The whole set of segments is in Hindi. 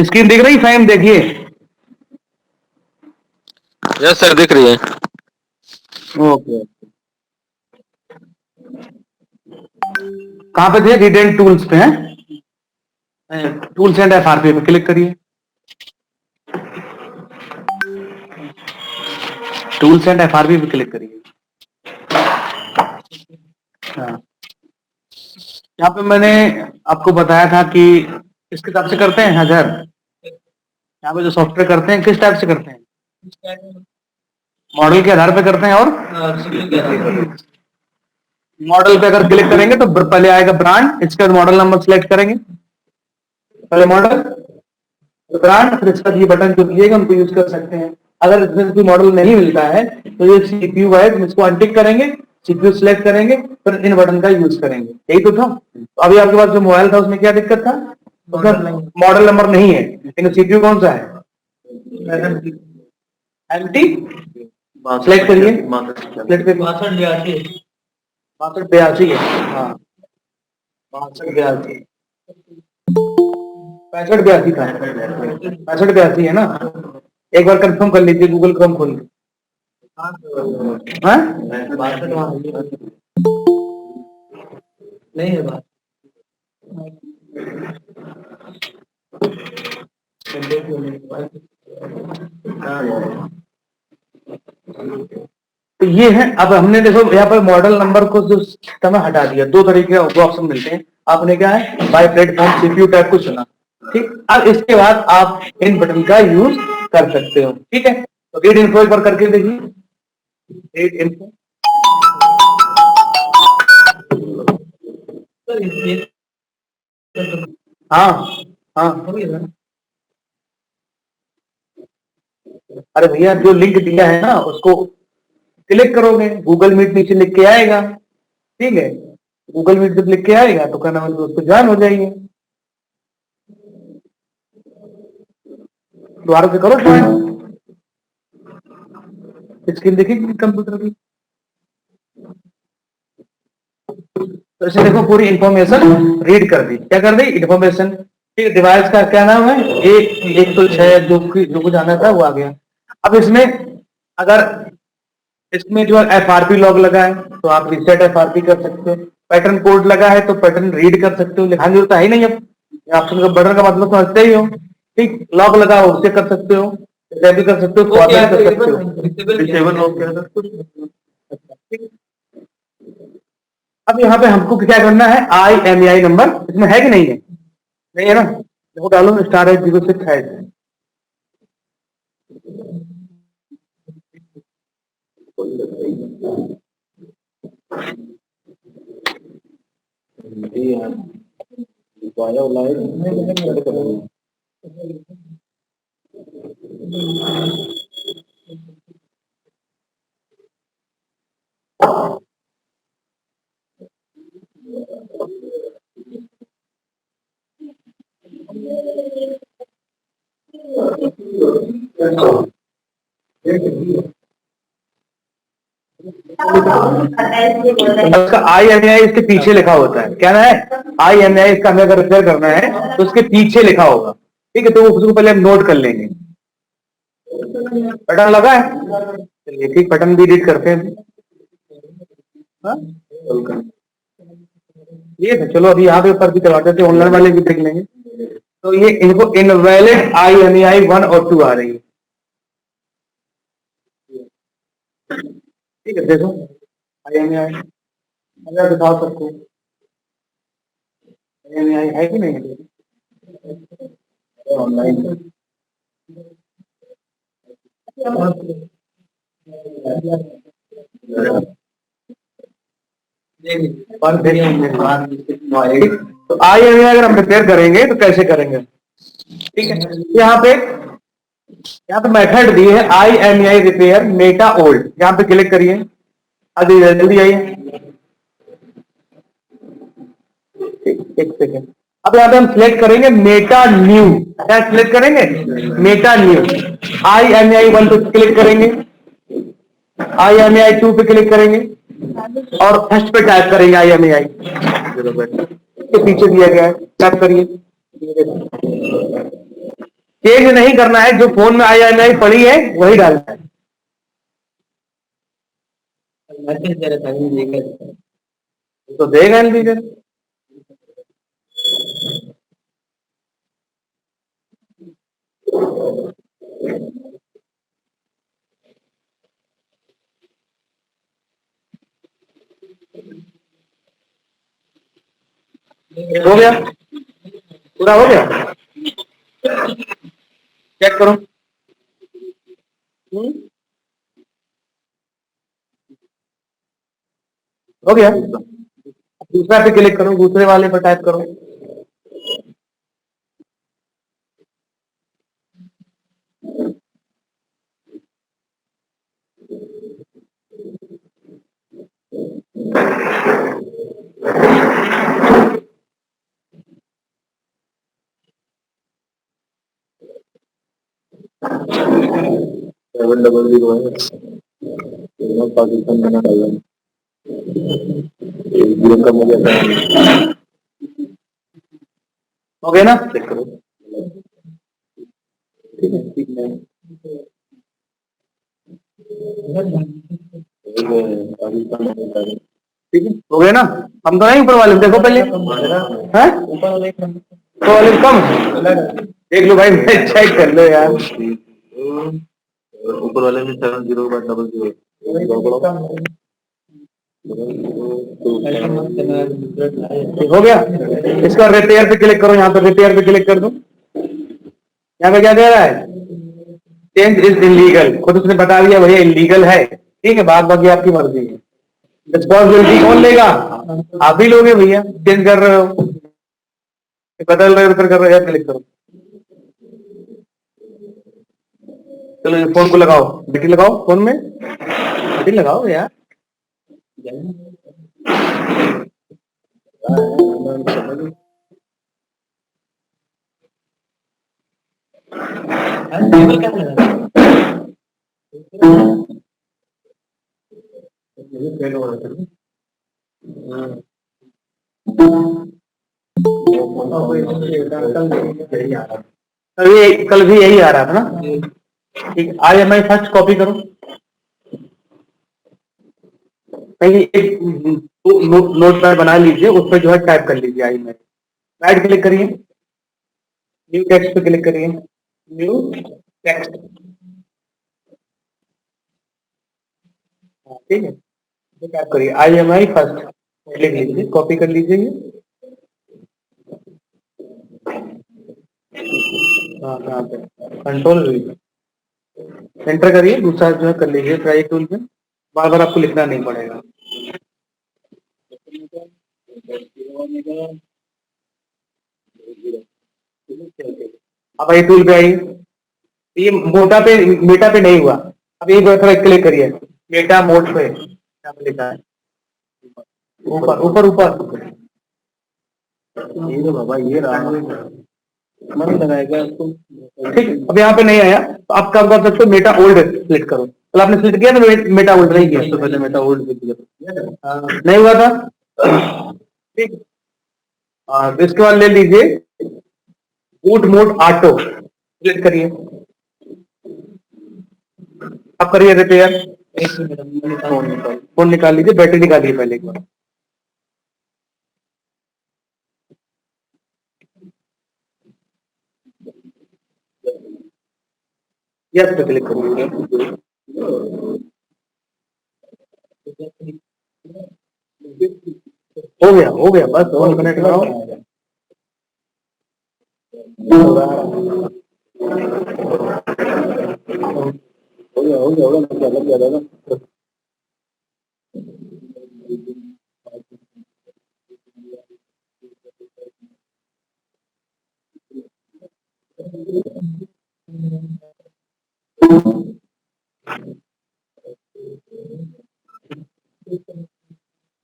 स्क्रीन दिख रही फाइम? देखिए। यस सर, दिख रही है। ओके। कहां पे थे? रीड एंड टूल्स पे हैं। टूल्स एंड एफआरपी पे क्लिक करिए। टूल्स एंड एफआरपी पे क्लिक करिए। हाँ, यहाँ पे मैंने आपको बताया था कि किस हिसाब से करते हैं हजार। यहाँ पे जो सॉफ्टवेयर करते हैं किस टाइप से करते हैं? मॉडल के आधार पे करते हैं। और मॉडल पे अगर क्लिक करेंगे तो पहले आएगा ब्रांड, इसके बाद मॉडल नंबर सिलेक्ट करेंगे। पहले मॉडल, ब्रांड, फिर इसका ये बटन जो दिएगा उनको यूज कर सकते हैं। अगर इसमें कोई मॉडल नहीं मिलता है तो ये सीपीयू है, तो इसको अनटिक करेंगे, सीपीयू सिलेक्ट करेंगे, फिर इन बटन का यूज करेंगे। यही तो था। अभी आपके पास जो मोबाइल था उसमें क्या दिक्कत था? उसमें मॉडल नंबर नहीं है, लेकिन सीपीयू कौन सा है? एमटी। सिलेक्ट करिए, सिलेक्ट करिए। 6282 है। हाँ, 6282, 6582 था। 6582 है ना? एक बार कंफर्म कर लीजिए, गूगल क्रोम खोल के। हाँ? नहीं है बात। तो ये है। अब हमने देखो यहाँ पर मॉडल नंबर को जो सिस्टम में हटा दिया। दो तरीके के ऑप्शन मिलते हैं। आपने क्या है, बाय प्लेटफॉर्म सीपीयू टैब को चुना। ठीक, अब इसके बाद आप इन बटन का यूज कर सकते हो। ठीक है, तो रीड इन्फो एक बार करके देखिए। Read info. हाँ हाँ, अरे भैया जो लिंक दिया है ना उसको क्लिक करोगे, गूगल मीट नीचे लिख के आएगा। ठीक है, गूगल मीट जब लिख के आएगा तो क्या नाम है, उसको ज्वाइन हो जाएंगे। दोबारा से करो ज्वाइन, स्क्रीन देखिए कंप्यूटर की। तो इसे देखो, पूरी इंफॉर्मेशन रीड कर दी। क्या कर दी? इंफॉर्मेशन। ठीक, डिवाइस का क्या नाम है? एक तो 6 जो कुछ आना था वो आ गया। अब इसमें अगर इसमें जो एफआरपी लॉग लगा है तो आप रिसेट एफआरपी कर सकते हो। पैटर्न कोड लगा है तो पैटर्न रीड कर सकते हो। लिखाने की जरूरत है ही नहीं। अब ऑप्शन का बटन का मतलब समझते ही हो। ठीक, लॉग लगा हो उससे कर सकते हो, भी कर सकते हो, फॉर्मेट कर सकते हो, डिसेबल लॉग कर सकते हो। ठीक, अब यहाँ पे हमको क्या करना है? IMEI नंबर इसमें है कि नहीं है? नहीं है ना? देखो डालो, स्टार है 06 है। उसका IMEI इसके पीछे लिखा होता है। क्या ना है? IMEI इसका हमें अगर रिपेयर करना है तो उसके पीछे लिखा होगा। ठीक है, तो उसको पहले हम नोट कर लेंगे। बटन लगा है, चलिए ठीक, बटन भी एडिट करते हैं। हाँ? ये है, चलो अभी यहाँ पे ऊपर भी करवाते थे, ऑनलाइन वाले भी देख लेंगे। तो ये इनको इनवैलिड IMEI 1 और 2 आ रही है। ठीक है, देखो IMEI अगर दिखाओ सबको, IMEI है कि नहीं है ऑनलाइन? तो IMEI अगर हम रिपेयर करेंगे तो कैसे करेंगे? ठीक है, यहाँ पे मेथड दी है IMEI रिपेयर मेटा ओल्ड। यहाँ पे क्लिक करिए, अभी जल्दी आइए। एक सेकेंड। अब यहाँ पे हम सिलेक्ट करेंगे मेटा न्यू। क्या सिलेक्ट करेंगे? Meta new. IMEI 1 पे क्लिक करेंगे, IMEI 2 पे क्लिक करेंगे और फर्स्ट पे टाइप करेंगे IMEI के पीछे दिया गया है, टाइप करिए। चेंज नहीं करना है, जो फोन में IMEI पड़ी है वही डालना है। तो देगा इलीगल। हो गया, पूरा हो गया, चेक करो। हो गया, दूसरा पे क्लिक करो, दूसरे वाले पर टाइप करो। सेवन डबल जीरो है, पाकिस्तान का डाला जीरो का मुझे हो गया ना? चेक करो। ठीक है, ठीक है, पाकिस्तान में डाला। ठीक है, हो गया ना? हम तो नहीं ऊपर वाले, देखो पहले हैं, ऊपर वाले कम, देख लो भाई, चेक कर लो यार। ऊपर वाले में 70 हो गया, इसका रिपेयर पे क्लिक करो, यहाँ पे रिपेयर पे क्लिक कर दो। यहाँ पे क्या दे रहा है? चेंज इज इलीगल, खुद उसने बता दिया भैया इलीगल है। ठीक है, बाद बाकी आपकी मर्जी है। रिस्पॉन्सिबिलिटी कौन लेगा? आप ही लोगे भैया, चेंज कर रहे हो, बदल रहे हो, रिपेयर कर रहे हो, क्लिक करो। चलो फोन को लगाओ, बैटरी लगाओ, फोन में बैटरी लगाओ यार। कल भी यही आ रहा था ना? ठीक, IMEI फर्स्ट कॉपी करो, कहीं एक नोट पैड बना लीजिए, उस पर जो है टाइप कर लीजिए IMEI। राइट क्लिक करिए, न्यू टेक्स्ट पे क्लिक करिए, न्यू टेक्स्ट। ठीक है, टाइप करिए IMEI फर्स्ट, लिख लीजिए, कॉपी कर लीजिए ये। हाँ, कहाँ पे? कंट्रोल एंटर करिए, दूसरा जो है कर लीजिए ट्राई टूल पे, बार बार आपको लिखना नहीं पड़ेगा। अब आई टूल पे आइए, ये मोटा पे मेटा पे नहीं हुआ, अब एक बार क्लिक करिए मेटा मोड पे, क्या लिखा है ऊपर ऊपर ऊपर, ये तो बाबा ये रहा मन लगाएगा आपको। ठीक, अब यहाँ पे नहीं आया तो आप क्या कर सकते हो, मेटा ओल्ड सिलेक्ट करो। कल आपने सिलेक्ट किया था मेटा ओल्ड, नहीं किया तो पहले मेटा ओल्ड पे नहीं हुआ था। ठीक, तो इसके बाद ले लीजिए बूट मोड ऑटो, सिलेक्ट करिए, आप करिए रिपेयर। फोन निकाल लीजिए, बैटरी निकालिए पहले एक बार। यस पे क्लिक करिए, हो गया बस, और कनेक्ट कराओ। हो गया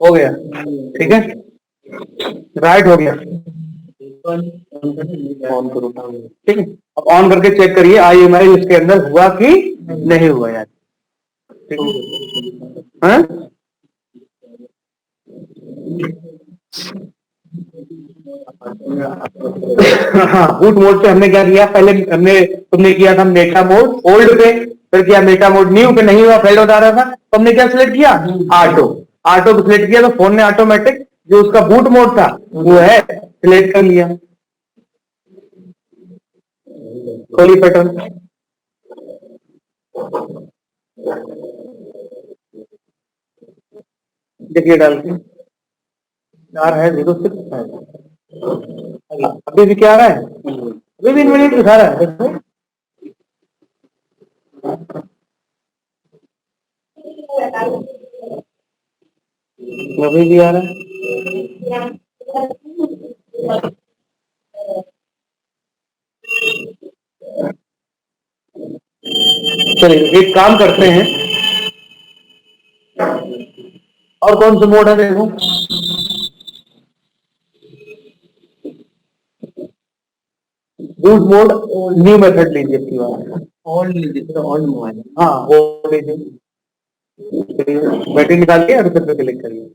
हो गया, ठीक है, राइट हो गया। ऑन करो। ठीक है, अब ऑन करके चेक करिए IMEI इसके अंदर हुआ कि नहीं हुआ यार। ठीक है, हाँ? हाँ, बूट मोड पे हमने क्या किया, पहले हमने तुमने किया था मेटा मोड ओल्ड पे, फिर किया मेटा मोड न्यू पे, नहीं हुआ, फेल्ड होता रहा था, तो हमने क्या सिलेक्ट किया, ऑटो। ऑटो को सिलेक्ट किया तो फोन ने ऑटोमेटिक जो उसका बूट मोड था वो है सिलेक्ट कर लिया। खोली पैटर्न, देखिए डाल के 4 है 06 अभी भी क्या आ रहा है, अभी भी इनवैलिड दिखा रहा है, देखो अभी भी आ रहा है। चलिए एक काम करते हैं, और कौन सा मोड है देखो, बूट मोड न्यू मेथड लीजिए इसकी बात, ओल्ड लीजिए, ओल्ड मोबाइल। हाँ वो लीजिए, बैटरी निकाल के और फिर पे क्लिक करिए,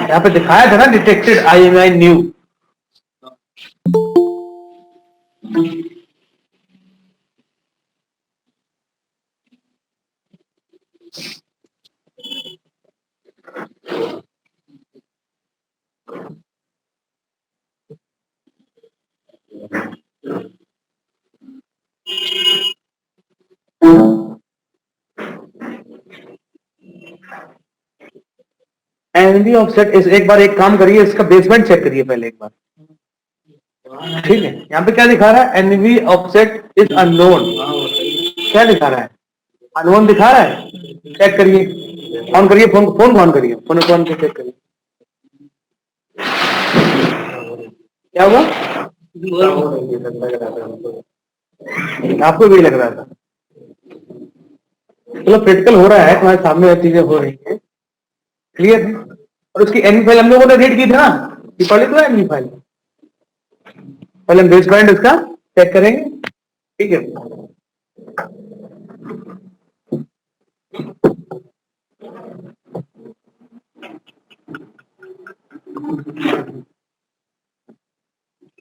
यहाँ पे दिखाया था ना detected IMEI new, NB offset इस, एक बार एक काम करिए, इसका बेसमेंट चेक करिए पहले एक बार, ठीक है। यहाँ पे क्या दिखा रहा है, एनबी ऑफसेट इज अननोन, क्या दिखा रहा है, अननोन दिखा रहा है, चेक करिए, ऑन करिए फोन, फोन ऑन करिए, फोन को ऑन चेक करिए, क्या हुआ, आपको भी लग रहा था, चलो क्रिटिकल हो रहा है, तुम्हारे सामने ये चीजें हो रही है, क्लियर है। और उसकी एनबी फाइल हम लोगों ने रीड की थी ना, ये पढ़ी तो एनबी फाइल, पहले हम बेस बैंड इसका चेक करेंगे, ठीक है।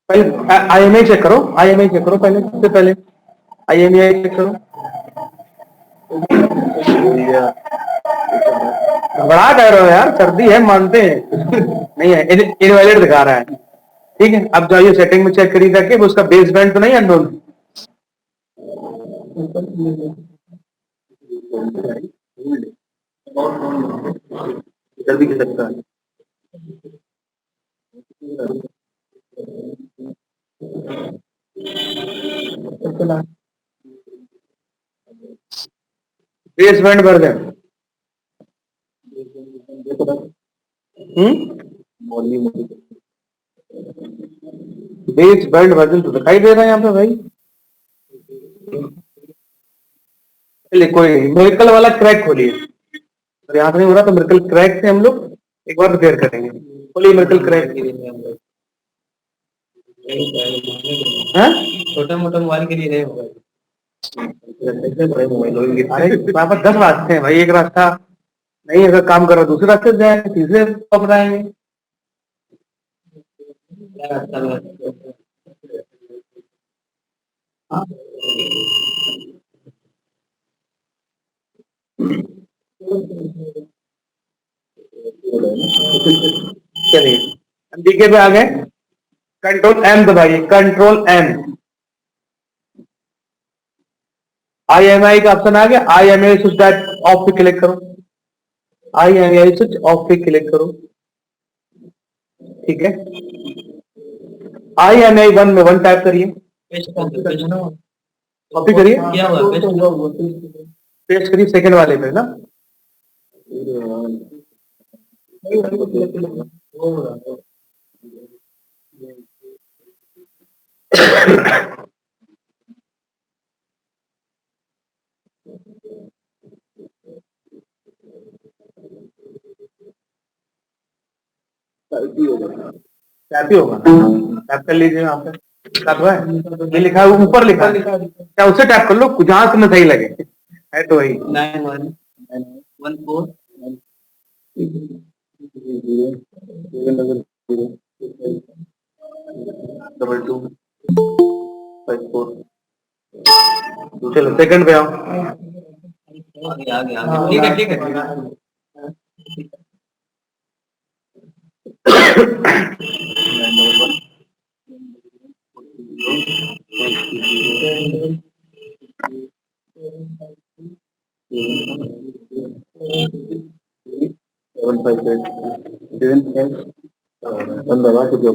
पहले IMEI चेक करो, IMEI चेक करो पहले, सबसे पहले IMEI चेक करो, घबरा कह रहे हो यार, सर्दी है मानते हैं नहीं है, इनवैलिड दिखा रहा है, ठीक है। अब जाइए सेटिंग में चेक करिए जाके उसका बेस बैंड तो नहीं अननोन, जल्दी कर सकता है, base band version, base band version तो दिखाई दे रहा है यहाँ पे भाई, चलिए कोई मेरिकल वाला क्रैक खोलिए, और यहाँ से नहीं हो रहा तो मेरिकल क्रैक से हम लोग एक बार रिपेयर करेंगे, खोलिए मेरिकल क्रैक, छोटा मोटा मोबाइल के लिए नहीं होगा, वहां पर 10 रास्ते हैं भाई, एक रास्ता नहीं अगर काम कर रहा दूसरे रास्ते से जाएंगे, तीसरे पकड़ाएंगे, चलिए डीके पे आ गए, कंट्रोल M दबाइए, कंट्रोल M, IMEI का ऑप्शन आ गया, IMEI स्विच ऑफ पे क्लिक करो, IMEI स्विच ऑफ पे क्लिक करो, ठीक है। IMEI 1 में 1 टाइप करिए, कॉपी करिए, पेस्ट करिए सेकंड वाले पे ना, टैप ही होगा, टैप कर लीजिए यहाँ पे, टैप हुआ है, ये लिखा है ऊपर लिखा है, क्या उससे टैप कर लो जहां तुम्हें सही लगे, है तो वही 9114 डबल टू फाइव फोर। चलो सेकंड पे आओ। ठीक है, ठीक है।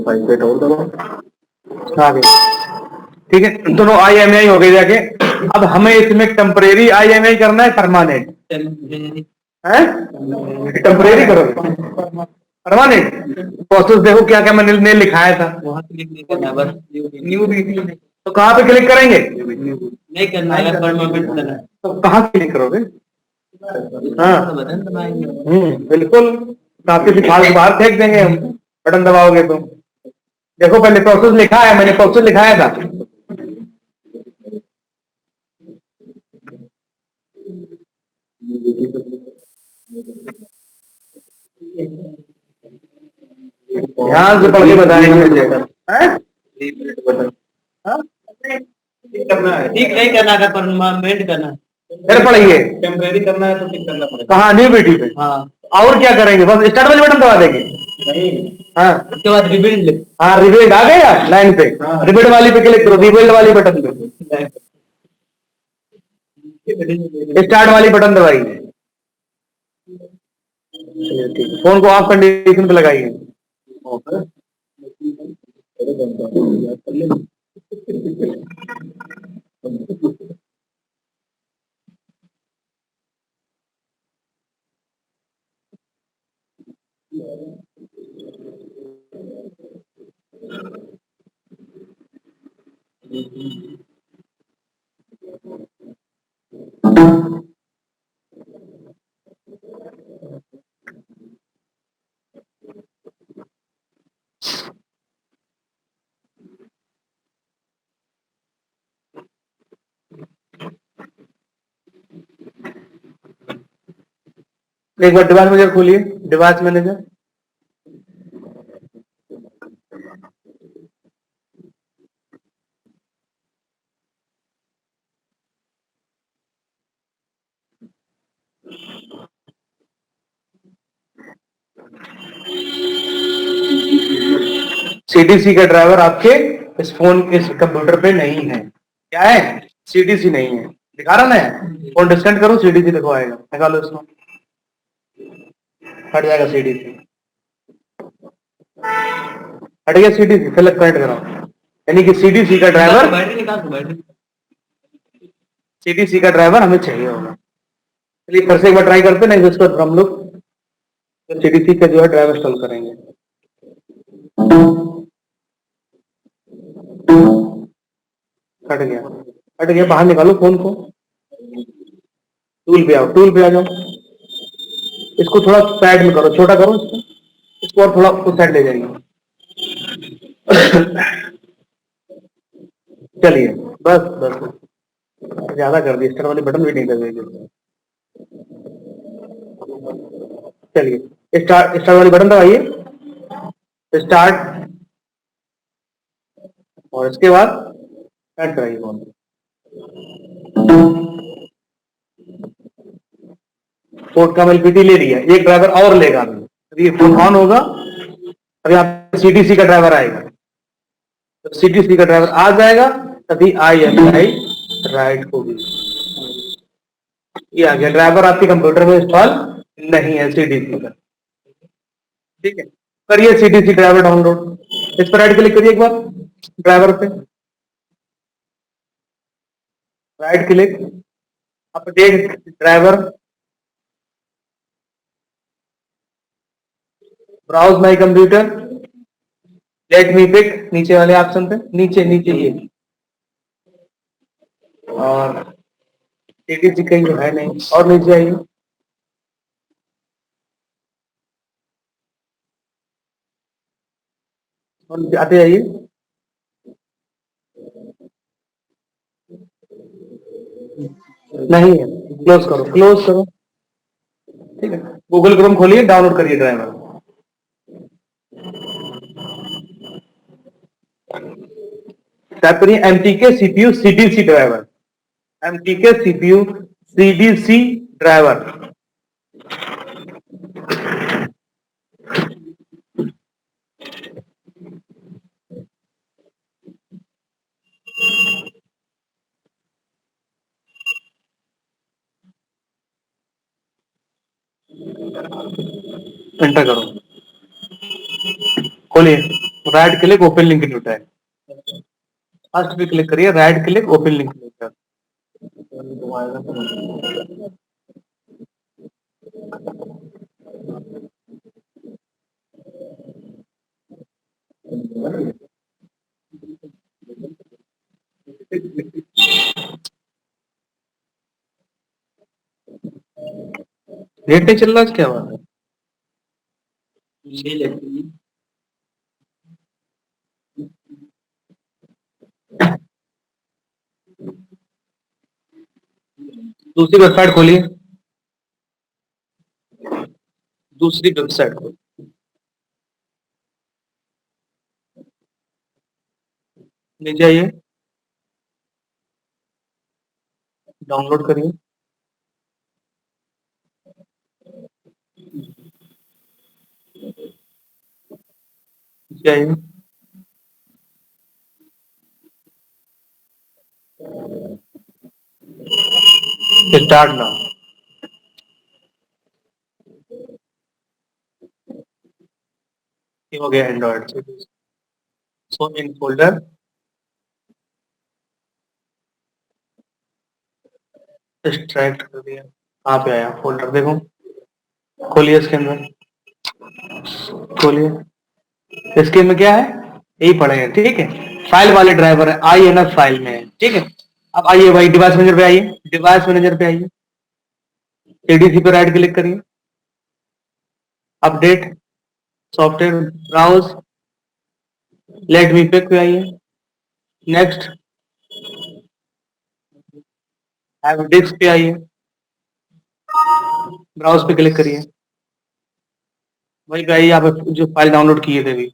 फाइव एट और दबाओ। आ गए। ठीक है, दोनों IMEI हो गए जाके। अब हमें इसमें टेम्परेरी IMEI करना है परमानेंट है? टेम्परेरी करो परमानेंट। प्रोसेस देखो क्या क्या मैंने लिखाया था। न्यू भी तो कहाँ पे क्लिक करेंगे? नहीं करना है, परमानेंट करना है। तो कहाँ क्लिक करोगे? हाँ बिल्कुल, तो आपके फाइल बाहर फेंक देंगे हम बटन दबाओगे तो। देखो पहले प्रोसेस लिखा है, मैंने प्रोसेस लिखाया था। ध्यान से पढ़ के बताएंगे मुझे। हाँ? ठीक नहीं करना है, परमानेंट करना है। फिर पढ़िए। टेम्परेरी करना है तो ठीक करना पड़ेगा। कहाँ? न्यू बीटी पे। हाँ। और क्या करेंगे? बस स्टार्ट वाली बटन दबा देंगे। नहीं, हाँ, उसके बाद रिबिल्ड। हाँ रिबिल्ड आ गया लाइन पे। हाँ। रिबिल्ड वाली पे क्लिक करो, रिबिल्ड वाली बटन पे। स्टार्ट वाली बटन दबाइए। फोन को ऑफ कंडीशन पे लगाइए। एक बार डिवाइस मैनेजर खोलिए, डिवाइस मैनेजर। CDC का ड्राइवर आपके इस फोन इस कंप्यूटर पे नहीं है। क्या है? CDC नहीं है। दिखा रहा ना? फोन डिस्कनेक्ट करो, CDC देखो आएगा, निकालो इसको। हट जाएगा CDC, हट गया CDC, फिर कनेक्ट कराओ। यानी कि CDC का ड्राइवर, CDC का ड्राइवर हमें चाहिए होगा। चलिए फिर से एक बार ट्राई करते नहीं, इसको हम लोग CDC का जो है ड्राइवर इंस्टॉल करेंगे। हट गया, हट गया, बाहर निकालो फोन को। टूल पे आओ, टूल पे आ जाओ। इसको थोड़ा साइड में करो, छोटा करो इसको। इसको और थोड़ा उस साइड ले जाइए। चलिए बस बस, ज्यादा कर दी, स्टार्ट वाली बटन भी नहीं दबाएगी। चलिए स्टार्ट, स्टार्ट वाली बटन दबाइए, स्टार्ट, और इसके बाद ऐड कराइए फोन। पोर्ट का LPT ले लिया, एक ड्राइवर और लेगा अभी ये फोन ऑन होगा। अभी आप CDC का ड्राइवर आएगा, तो CDC का ड्राइवर आ जाएगा तभी IMEI राइट होगी। ये आ गया ड्राइवर, आपके कंप्यूटर में इंस्टॉल नहीं है CDC का। ठीक है, करिए CDC ड्राइवर डाउनलोड। इस पर राइट क्लिक करिए एक बार, ड्राइवर पे right click, update driver, browse my computer, let me pick, नीचे वाले ऑप्शन पे, नीचे नीचे ये, और CDC कहीं है नहीं, और नीचे आइए। और आते जाइए, नहीं है, क्लोज करो, क्लोज करो। ठीक है, गूगल क्रोम खोलिए, डाउनलोड करिए ड्राइवर। टाइप करिए MTK CPU CDC driver, MTK CPU CDC driver. Enter करो, खोलिए, right click open link new tab, first पे क्लिक करिए, right click open link new tab. Net नहीं चल रहा है, क्या बात है? दूसरी वेबसाइट खोलिए, दूसरी वेबसाइट खोलिए, नीचे आइए, डाउनलोड करिए, नीचे आइए, स्टार्ट नाउ। ये हो गया एंड्रॉइड से। सो इन फोल्डर एक्सट्रैक्ट कर दिया, कहाँ पे आया फोल्डर, देखो, खोलिए इसके अंदर, खोलिए, इसके में क्या है, यही पड़े, ठीक है, फाइल वाले ड्राइवर है, INF फाइल में है, ठीक है। अब आइए भाई डिवाइस मैनेजर पे आइए, डिवाइस मैनेजर पे आइए, ADC पे राइट क्लिक करिए, update software browse, let me pick पे आइए, नेक्स्ट हैव डिस्क पे आइए, ब्राउज पे क्लिक करिए, वही पे आइए, आप जो फाइल डाउनलोड किए थे अभी,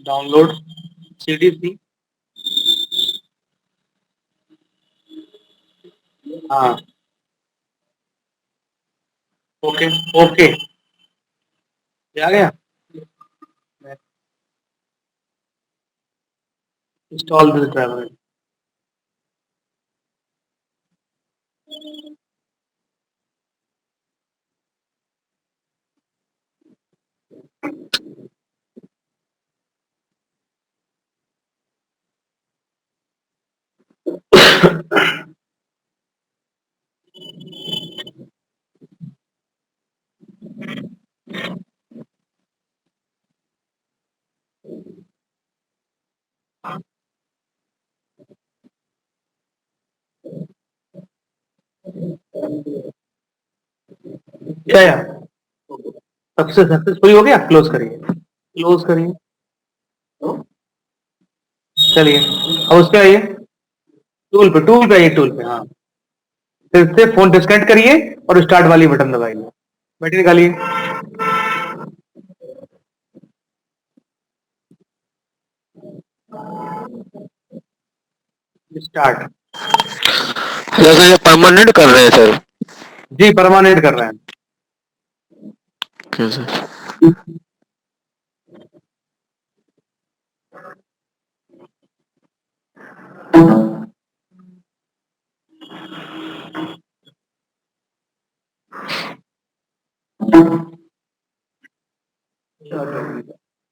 डाउनलोड CDC, हाँ, ओके ओके, ये आ गया, इंस्टॉल दिस ड्राइवर। क्या यार, सबसे सक्सेसफुल हो गया, क्लोज करिए, क्लोज करिए, चलिए, अब उस पे आइए, टूल पे आइए, टूल पे, हाँ, फिर से फोन डिस्कनेक्ट करिए और स्टार्ट वाली बटन दबाइए, बैटरी निकालिए, स्टार्ट। जैसे ये परमानेंट कर रहे हैं सर। जी परमानेंट कर रहे हैं। क्यों सर?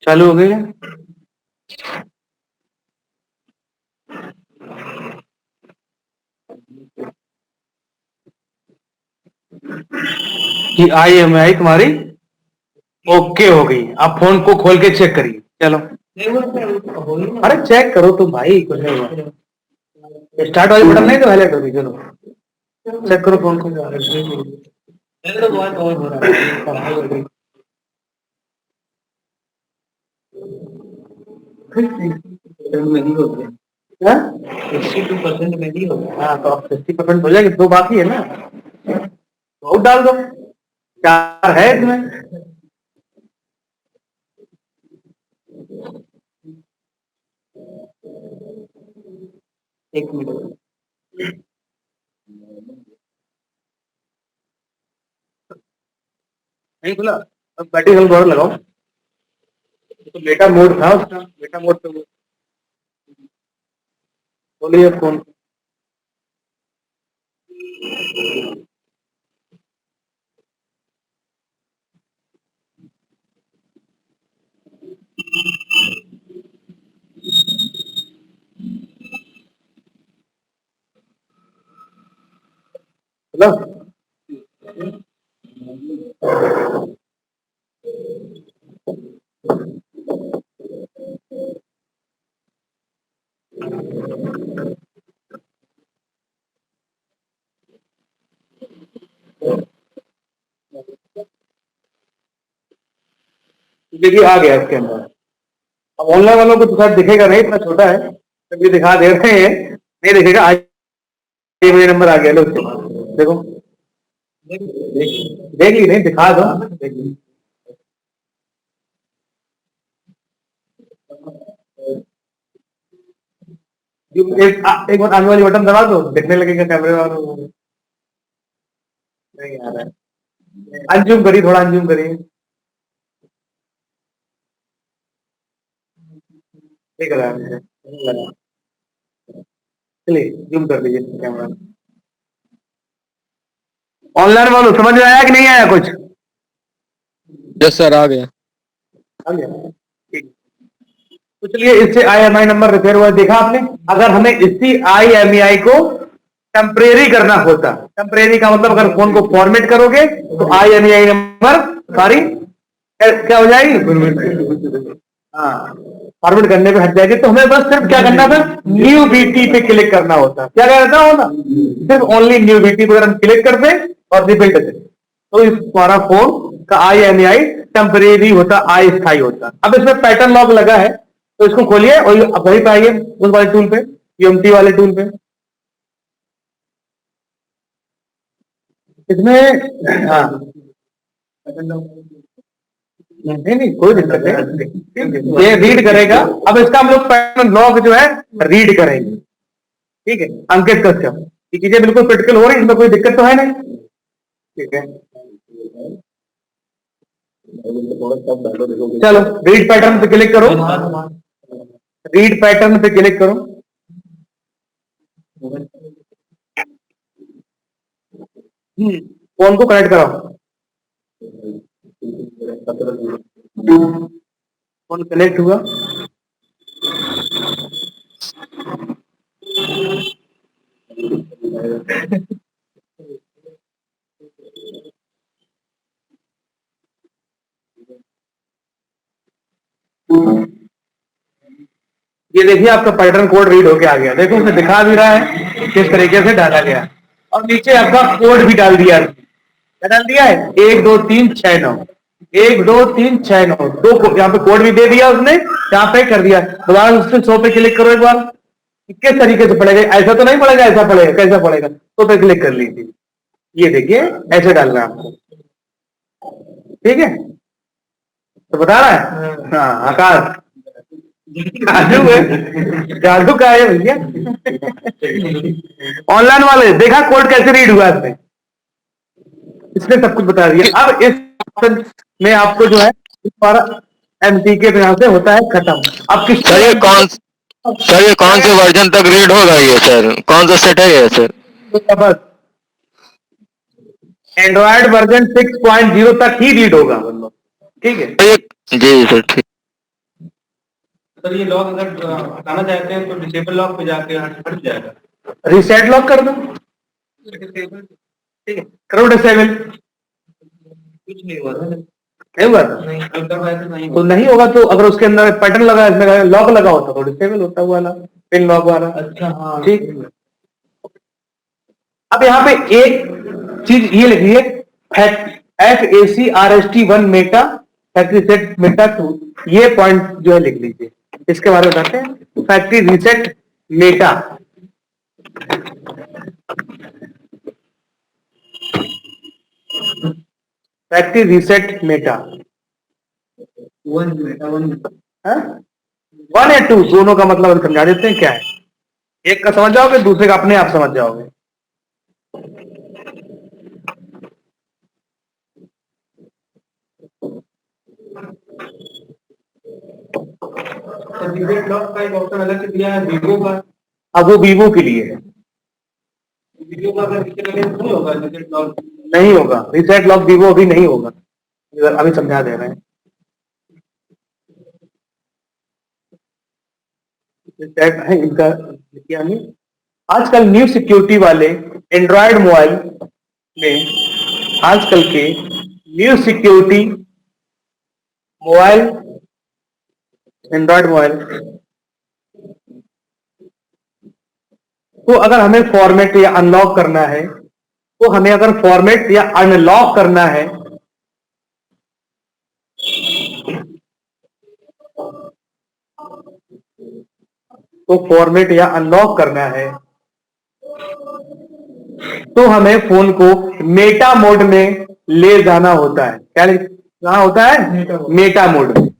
चालू हो गई है, कि IMEI तुम्हारी ओके हो गई। आप फोन को खोल के चेक करिए, चलो, अरे चेक करो तो भाई, कुछ नहीं हुआ, स्टार्ट वाली बटन नहीं तो हाईलाइट होगी, चलो चेक करो फोन को, नहीं होते, हाँ 62% में ही होगा। हाँ, तो अब 60% हो जाएगी, 2 बाकी है ना, तो और डाल दो, 4 है इसमें। एक मिनट, नहीं खुला, अब बैटरी हेल्थ और लगाओ, तो बेटा मोड था उसका, बेटा मोड पे बोलिए फोन। मतलब देखिए आ गया इसके अंदर। अब ऑनलाइन वालों को तो शायद दिखेगा नहीं, इतना छोटा है, तब ये दिखा दे रहे हैं, नहीं दिखेगा। आज ये मेरे नंबर आ गया, लो देखो, देख ली नहीं, दिखा दो, देख ली। एक बार आगे वाली बटन दबा दो, दिखने लगेगा कैमरे वालों को। नहीं आ रहा है, अनजूम करिए, थोड़ा अनजूम करिए, ठीक है मुझे, चलिए जूम कर लीजिए कैमरा। ऑनलाइन वालों समझ में आया कि नहीं आया कुछ? यस सर, आ गया। आ गया, ठीक। तो चलिए, इससे IMEI नंबर रिपेयर हुआ देखा आपने। अगर हमें इसी IMEI को टेम्परेरी करना होता, टेम्परेरी का मतलब अगर फोन को फॉर्मेट करोगे तो IMEI नंबर सॉरी क्या हो जाएगी, हाँ, फॉर्मेट करने पे हट जाएगी। तो हमें बस सिर्फ क्या करना था, न्यू बीटी पे क्लिक करना होता। क्या करना होता, सिर्फ ओनली न्यू बीटी पे हम क्लिक करते और रिबिल्ड करते, तो इस हमारा फोन का IMEI टेम्परेरी होता, अस्थायी होता। अब इसमें पैटर्न लॉक लगा है, तो इसको खोलिए और वहीं पे आइए, उस वाले टूल पे, यूएमटी वाले टूल पे। इसमें हाँ, नहीं नहीं कोई दिक्कत नहीं, ये रीड करेगा। अब इसका हम लोग पैटर्न लॉक जो है रीड करेंगे, ठीक है। अंकित कश्यप, ये चीजें बिल्कुल क्रिटिकल हो रही है, इसमें कोई दिक्कत तो है नहीं, ठीक है। चलो रीड पैटर्न पे क्लिक करो, रीड पैटर्न पे क्लिक करो, फोन को कनेक्ट कराओ, फोन कनेक्ट हुआ। ये देखिए आपका पैटर्न कोड रीड होके आ गया, देखो उसमें दिखा भी रहा है किस तरीके से डाला गया, और नीचे आपका कोड भी डाल दिया, क्या डाल दिया है, 1 2 3 6 9, 1 2 3 6 9, दो यहाँ पे कोड भी दे दिया उसने, यहाँ पे कर दिया। दोबारा उससे 100 पे क्लिक करो एक बार, किस तरीके से पड़ेगा, ऐसा तो नहीं पड़ेगा, ऐसा पड़ेगा, कैसा पड़ेगा, 100 पे क्लिक कर लीजिए। ये देखिए ऐसे डालना है आपको, ठीक है। तो बता रहा है, हाँ आकाश जादू है, जादू का है भैया। ऑनलाइन वाले देखा कोड कैसे रीड हुआ इसमें, इसने सब कुछ बता दिया। अब इस ऑप्शन में आपको जो है हमारा MTK के यहाँ से होता है खत्म। अब किस सर ये कौन से वर्जन तक रीड होगा ये सर, कौन सा सेट है ये सर? बस एंड्रॉयड वर्जन 6.0 तक ही रीड होगा, ठीक है। जी सर, ठीक। सर ये लॉक अगर हटाना चाहते हैं तो डिसेबल लॉक पे जाके हट जाएगा, रीसेट लॉक कर दो, ठीक है, करो डिसेबल। कुछ नहीं हुआ था, नहीं हुआ था, नहीं तो नहीं होगा। तो अगर उसके अंदर पैटर्न लगा, इसमें लॉक लगा होता तो डिसेबल होता वो वाला, पिन लॉक वाला। अच्छा हाँ, ठीक। अब यहाँ पे एक चीज ये लिखिए, FACRST1 Meta factory set Meta 2, ये पॉइंट जो है लिख लीजिए। इसके बारे में बताते हैं, factory reset Meta, factory reset Meta. One बेटा वन। 1 या 2 दोनों का मतलब हम समझा देते हैं क्या है। एक का समझ जाओगे, दूसरे का अपने आप समझ जाओगे। रिसेट लॉक का एक ऑप्शन अलग से दिया है वीवो का। अब वो वीवो के लिए है, वीवो का अगर नीचे लगे तो नहीं होगा रिसेट लॉक। नहीं होगा रीसेट लॉक वीवो अभी नहीं होगा, अभी समझा दे रहे हैं। रिसेट है इनका किया नहीं। आजकल न्यू सिक्योरिटी वाले एंड्रॉयड मोबाइल में, आजकल के new security mobile, Android mobile, तो अगर हमें फॉर्मेट या अनलॉक करना है, तो हमें अगर फॉर्मेट या अनलॉक करना है, तो फॉर्मेट या अनलॉक करना है, तो हमें फोन को मेटा मोड में ले जाना होता है। क्या कहाँ होता है? मेटा मोड में।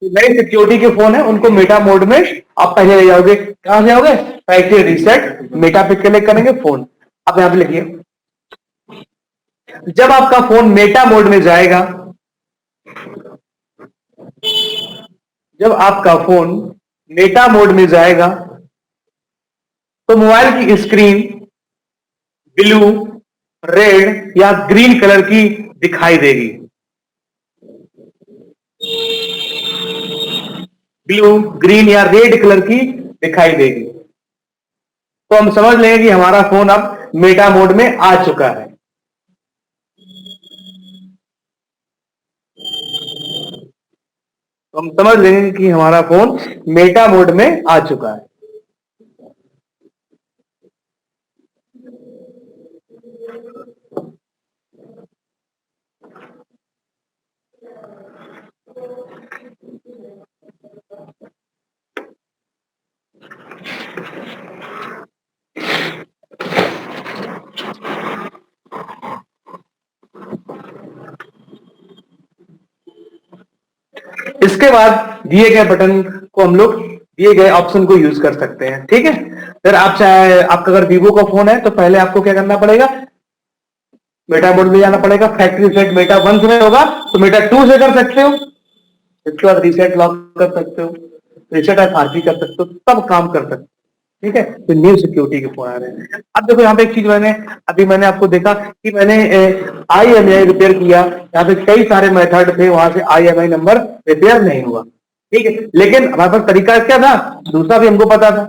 नई सिक्योरिटी के फोन है उनको मेटा मोड में आप पहले ले जाओगे। कहां से जाओगे? फैक्ट्री रीसेट मेटा पे क्लिक करेंगे फोन। आप यहां पे लिखिए, जब आपका फोन मेटा मोड में जाएगा, जब आपका फोन मेटा मोड में जाएगा, तो मोबाइल की स्क्रीन ब्लू, रेड या ग्रीन कलर की दिखाई देगी। ब्लू, ग्रीन या रेड कलर की दिखाई देगी। तो हम समझ लेंगे कि हमारा फोन अब मेटा मोड में आ चुका है। तो हम समझ लेंगे कि हमारा फोन मेटा मोड में आ चुका है। इसके बाद दिए गए बटन को हम लोग दिए गए ऑप्शन को यूज कर सकते हैं। ठीक है, फिर आप चाहे आपका अगर वीवो का फोन है तो पहले आपको क्या करना पड़ेगा? मेटा मोड में जाना पड़ेगा। फैक्ट्री रीसेट मेटा 1 से होगा तो मेटा 2 से कर सकते हो। इसके बाद रीसेट लॉक कर सकते हो, रीसेट एफआरपी कर सकते हो, सब काम कर सकते हो। ठीक है, तो न्यू सिक्योरिटी के फोन आ रहे हैं। अब देखो यहाँ पे एक चीज मैंने आपको देखा कि मैंने IMEI रिपेयर किया। यहाँ पे कई सारे मेथड थे, वहां से IMEI नंबर रिपेयर नहीं हुआ। ठीक है, लेकिन हमारे पास तरीका क्या था? दूसरा भी हमको पता था,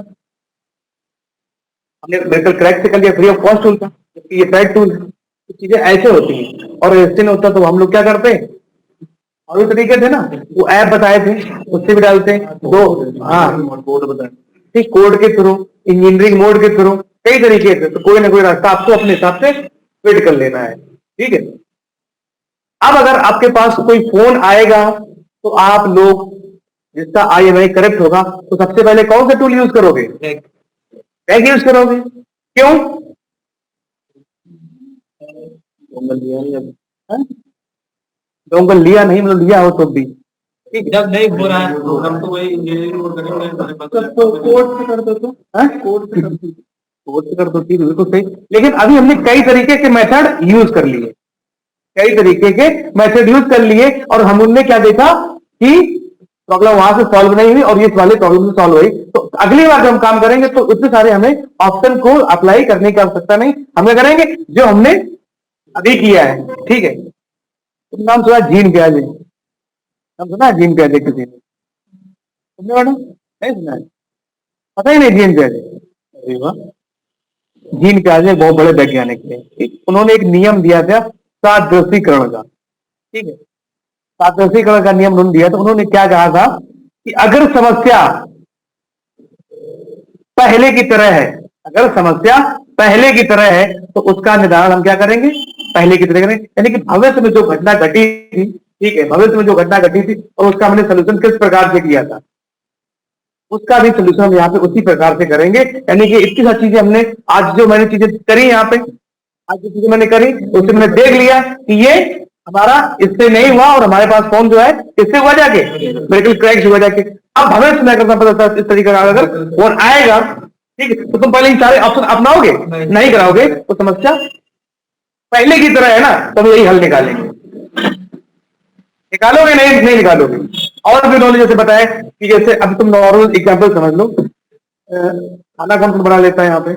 हमने बिल्कुल करेक्ट से कर लिया, फ्री ऑफ कॉस्ट टूल था, क्योंकि ये पेड टूल है। तो चीजें ऐसे होती हैं, और ऐसे नहीं होता तो हम लोग क्या करते? और भी तरीके थे ना, वो ऐप बताए थे, उससे भी डालते। दो, हाँ, कोड बता। ठीक, कोड के थ्रू, इंजीनियरिंग मोड के थ्रू, कई तरीके से, तो कोई ना कोई रास्ता आपको अपने हिसाब से फिट कर लेना है। ठीक है, अब अगर आपके पास कोई फोन आएगा तो आप लोग जिसका IMEI करेक्ट होगा तो सबसे पहले कौन सा टूल यूज करोगे? टैग यूज करोगे। क्यों? डोंगल लिया नहीं, मतलब लिया हो तो भी ठीक, जब नहीं हो रहा है तो हम तो वही इंजीनियरिंग मोड करेंगे। कोड से कर दो तो, कोड से कर दो, ठीक है, बिल्कुल सही। लेकिन अभी हमने कई तरीके के मेथड यूज कर लिए, कई तरीके के मेथड यूज कर लिए, और हम उनने क्या देखा कि प्रॉब्लम वहां से सॉल्व नहीं हुई और ये वाले प्रॉब्लम से सॉल्व हुई। तो अगली बार जब हम काम करेंगे तो इतने सारे हमें ऑप्शन को अप्लाई करने की आवश्यकता नहीं, हम क्या करेंगे जो हमने अभी किया है। ठीक है, तुम नाम सुना जीन प्याजे? नाम सुना है जीन प्याजे किसी ने? तुमने मैडम नहीं सुना है? पता ही नहीं जीन प्याजे? अरे वाह, जीन प्याजे बहुत बड़े वैज्ञानिक थे। ठीक? उन्होंने एक नियम दिया था सादृशीकरण का। ठीक है, सादृशीकरण का नियम उन्होंने दिया, तो उन्होंने क्या कहा था कि अगर समस्या पहले की तरह है, अगर समस्या पहले की तरह है तो उसका निदान हम क्या करेंगे, पहले की तरह करेंगे। यानी कि भविष्य में जो घटना घटी थी, ठीक है, भविष्य में जो घटना घटी थी और उसका हमने सोल्यूशन किस प्रकार से किया था, उसका भी सोल्यूशन हम यहाँ पे उसी प्रकार से करेंगे। यानी कि इतनी सारी चीजें हमने आज जो मैंने चीजें करी यहाँ पे, आज जो चीजें मैंने करी उससे मैंने देख लिया कि ये हमारा इससे नहीं हुआ और हमारे पास फोन जो है इससे हुआ जाके मेडिकल क्रैक हुआ जाके। अब भविष्य में करना पड़ता इस तरीके का, अगर फोन आएगा, ठीक है, तो तुम पहले इन सारे ऑप्शन अपनाओगे, नहीं कराओगे तो समस्या पहले की तरह है ना, तब यही हल निकालेंगे। निकालोगे नहीं, नहीं निकालोगे। और भी उन्होंने जैसे बताया कि जैसे अब तुम नॉर्मल एग्जाम्पल समझ लो, खाना कौन बना लेता है यहाँ पे,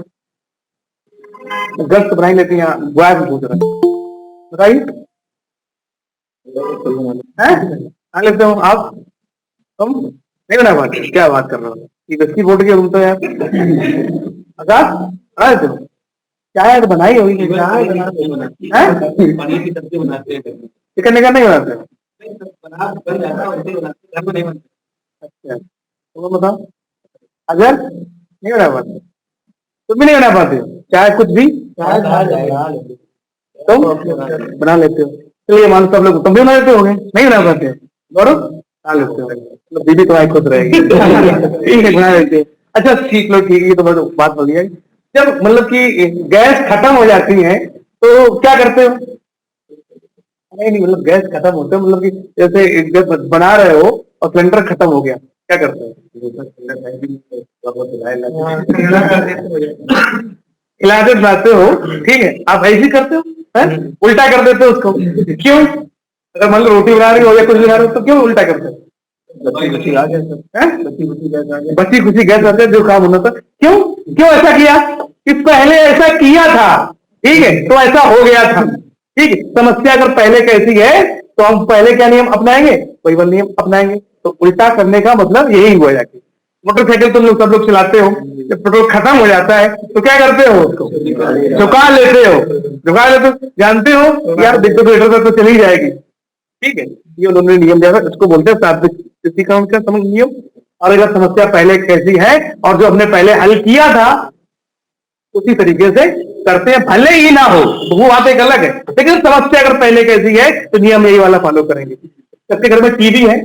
गर्ल्स बनाई लेती है, यहाँ बॉयज पूछ रहा है, बताइए, बना लेते हो आप, तुम नहीं बना पाते, क्या बात कर रहे हो, ये बस्ती बोर्ड के रूम तो यार आकाश बना लेते हो, क्या है तो बनाई होगी, पनीर की सब्जी बनाते हैं, चिकन का नहीं बनाते हो? बन जाता है, वैसे ही बनाते हैं, घर में नहीं बनता। अच्छा, तुम बताओ, अगर नहीं बना पाते, तुम भी नहीं बना पाते हो चाहे कुछ भी, तुम बना लेते हो, चलिए मान सब लोग तुम भी बना लेते होगे, नहीं बना पाते हो, गौरव बना लेते हो, तो दीदी तुम्हारी खुश रहेगी ठीक है, बना लेते हो। अच्छा सीख लो, ठीक है, तो बात बोलिए, जब मतलब कि गैस खत्म हो जाती है तो क्या करते हो? नहीं नहीं, मतलब गैस खत्म होते है, मतलब कि जैसे जब बना रहे हो और सिलेंडर खत्म हो गया, क्या करते हो? खिलाते बनाते हो, ठीक है, आप ऐसे ही करते हो, हैं? उल्टा कर देते हो उसको, क्यों? अगर मान लो रोटी बना रही हो या कुछ बना रहे हो तो क्यों उल्टा करते हो? बची खुशी आ गया, बची खुशी गैस आ गया, जो काम होना था, क्यों क्यों ऐसा किया कि पहले ऐसा किया था, ठीक है, तो ऐसा हो गया था, ठीक है। समस्या अगर पहले कैसी है तो हम पहले क्या नियम अपनाएंगे, वही वाला नियम अपनाएंगे। तो उल्टा करने का मतलब यही हुआ जाके, मोटरसाइकिल तुम लोग सब लोग चलाते हो, जब पेट्रोल खत्म हो जाता है तो क्या करते हो, उसको झुका लेते हो, झुका लेते हो, जानते हो यार डिक्टेटर तो चली जाएगी, ठीक है, ये उन्होंने नियम दिया था, इसको बोलते हैं सात्विकीकरण का समझ नियम। और अगर समस्या पहले कैसी है और जो हमने पहले हल किया था उसी तरीके से करते हैं, भले ही ना हो तो वो बात एक अलग है, लेकिन समस्या अगर पहले कैसी है तो नियम यही वाला फॉलो करेंगे। सबके घर में टीवी है,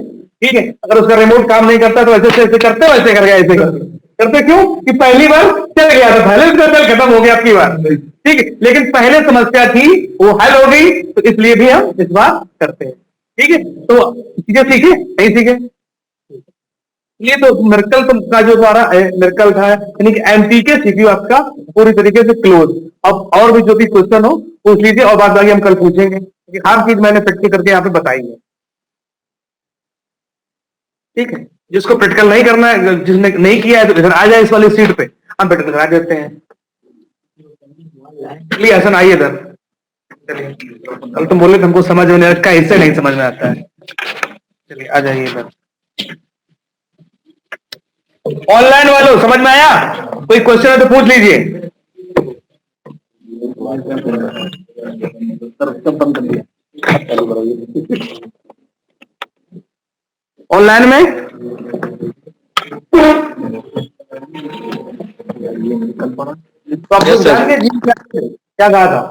ठीक है, अगर उसका रिमोट काम नहीं करता तो ऐसे ऐसे करते, वैसे करके ऐसे करते क्यों कि पहली बार चल गया था, पहले उसका चल खत्म हो गया आपकी बार, ठीक है, लेकिन पहले समस्या थी वो हल हो गई तो इसलिए भी हम इस बार करते हैं, ठीक है। तो चीजें सीखे नहीं सीखे, ये तो मिरेकल का जो द्वारा मिरेकल था, यानी कि एमटीके सीपीयू आपका पूरी तरीके से क्लोज। अब और भी जो भी क्वेश्चन हो पूछ लीजिए और बात बाकी हम कल पूछेंगे, क्योंकि हर चीज मैंने प्रैक्टिस करके यहाँ पे बताई है, ठीक है। जिसको प्रैक्टिकल नहीं करना है, जिसने नहीं किया है तो इधर आ जाए इस वाली सीट पे, हम प्रैक्टिकल करा देते हैं। चलिए हसन आइए इधर, चलिए कल तुम बोले तुमको समझ में नहीं आता, इससे नहीं समझ में आता है, चलिए आ जाइए इधर। ऑनलाइन वालों समझ में आया, कोई क्वेश्चन है तो पूछ लीजिए। बंद कर दिया, ऑनलाइन में तो आप लोग जान गए क्या कहा था,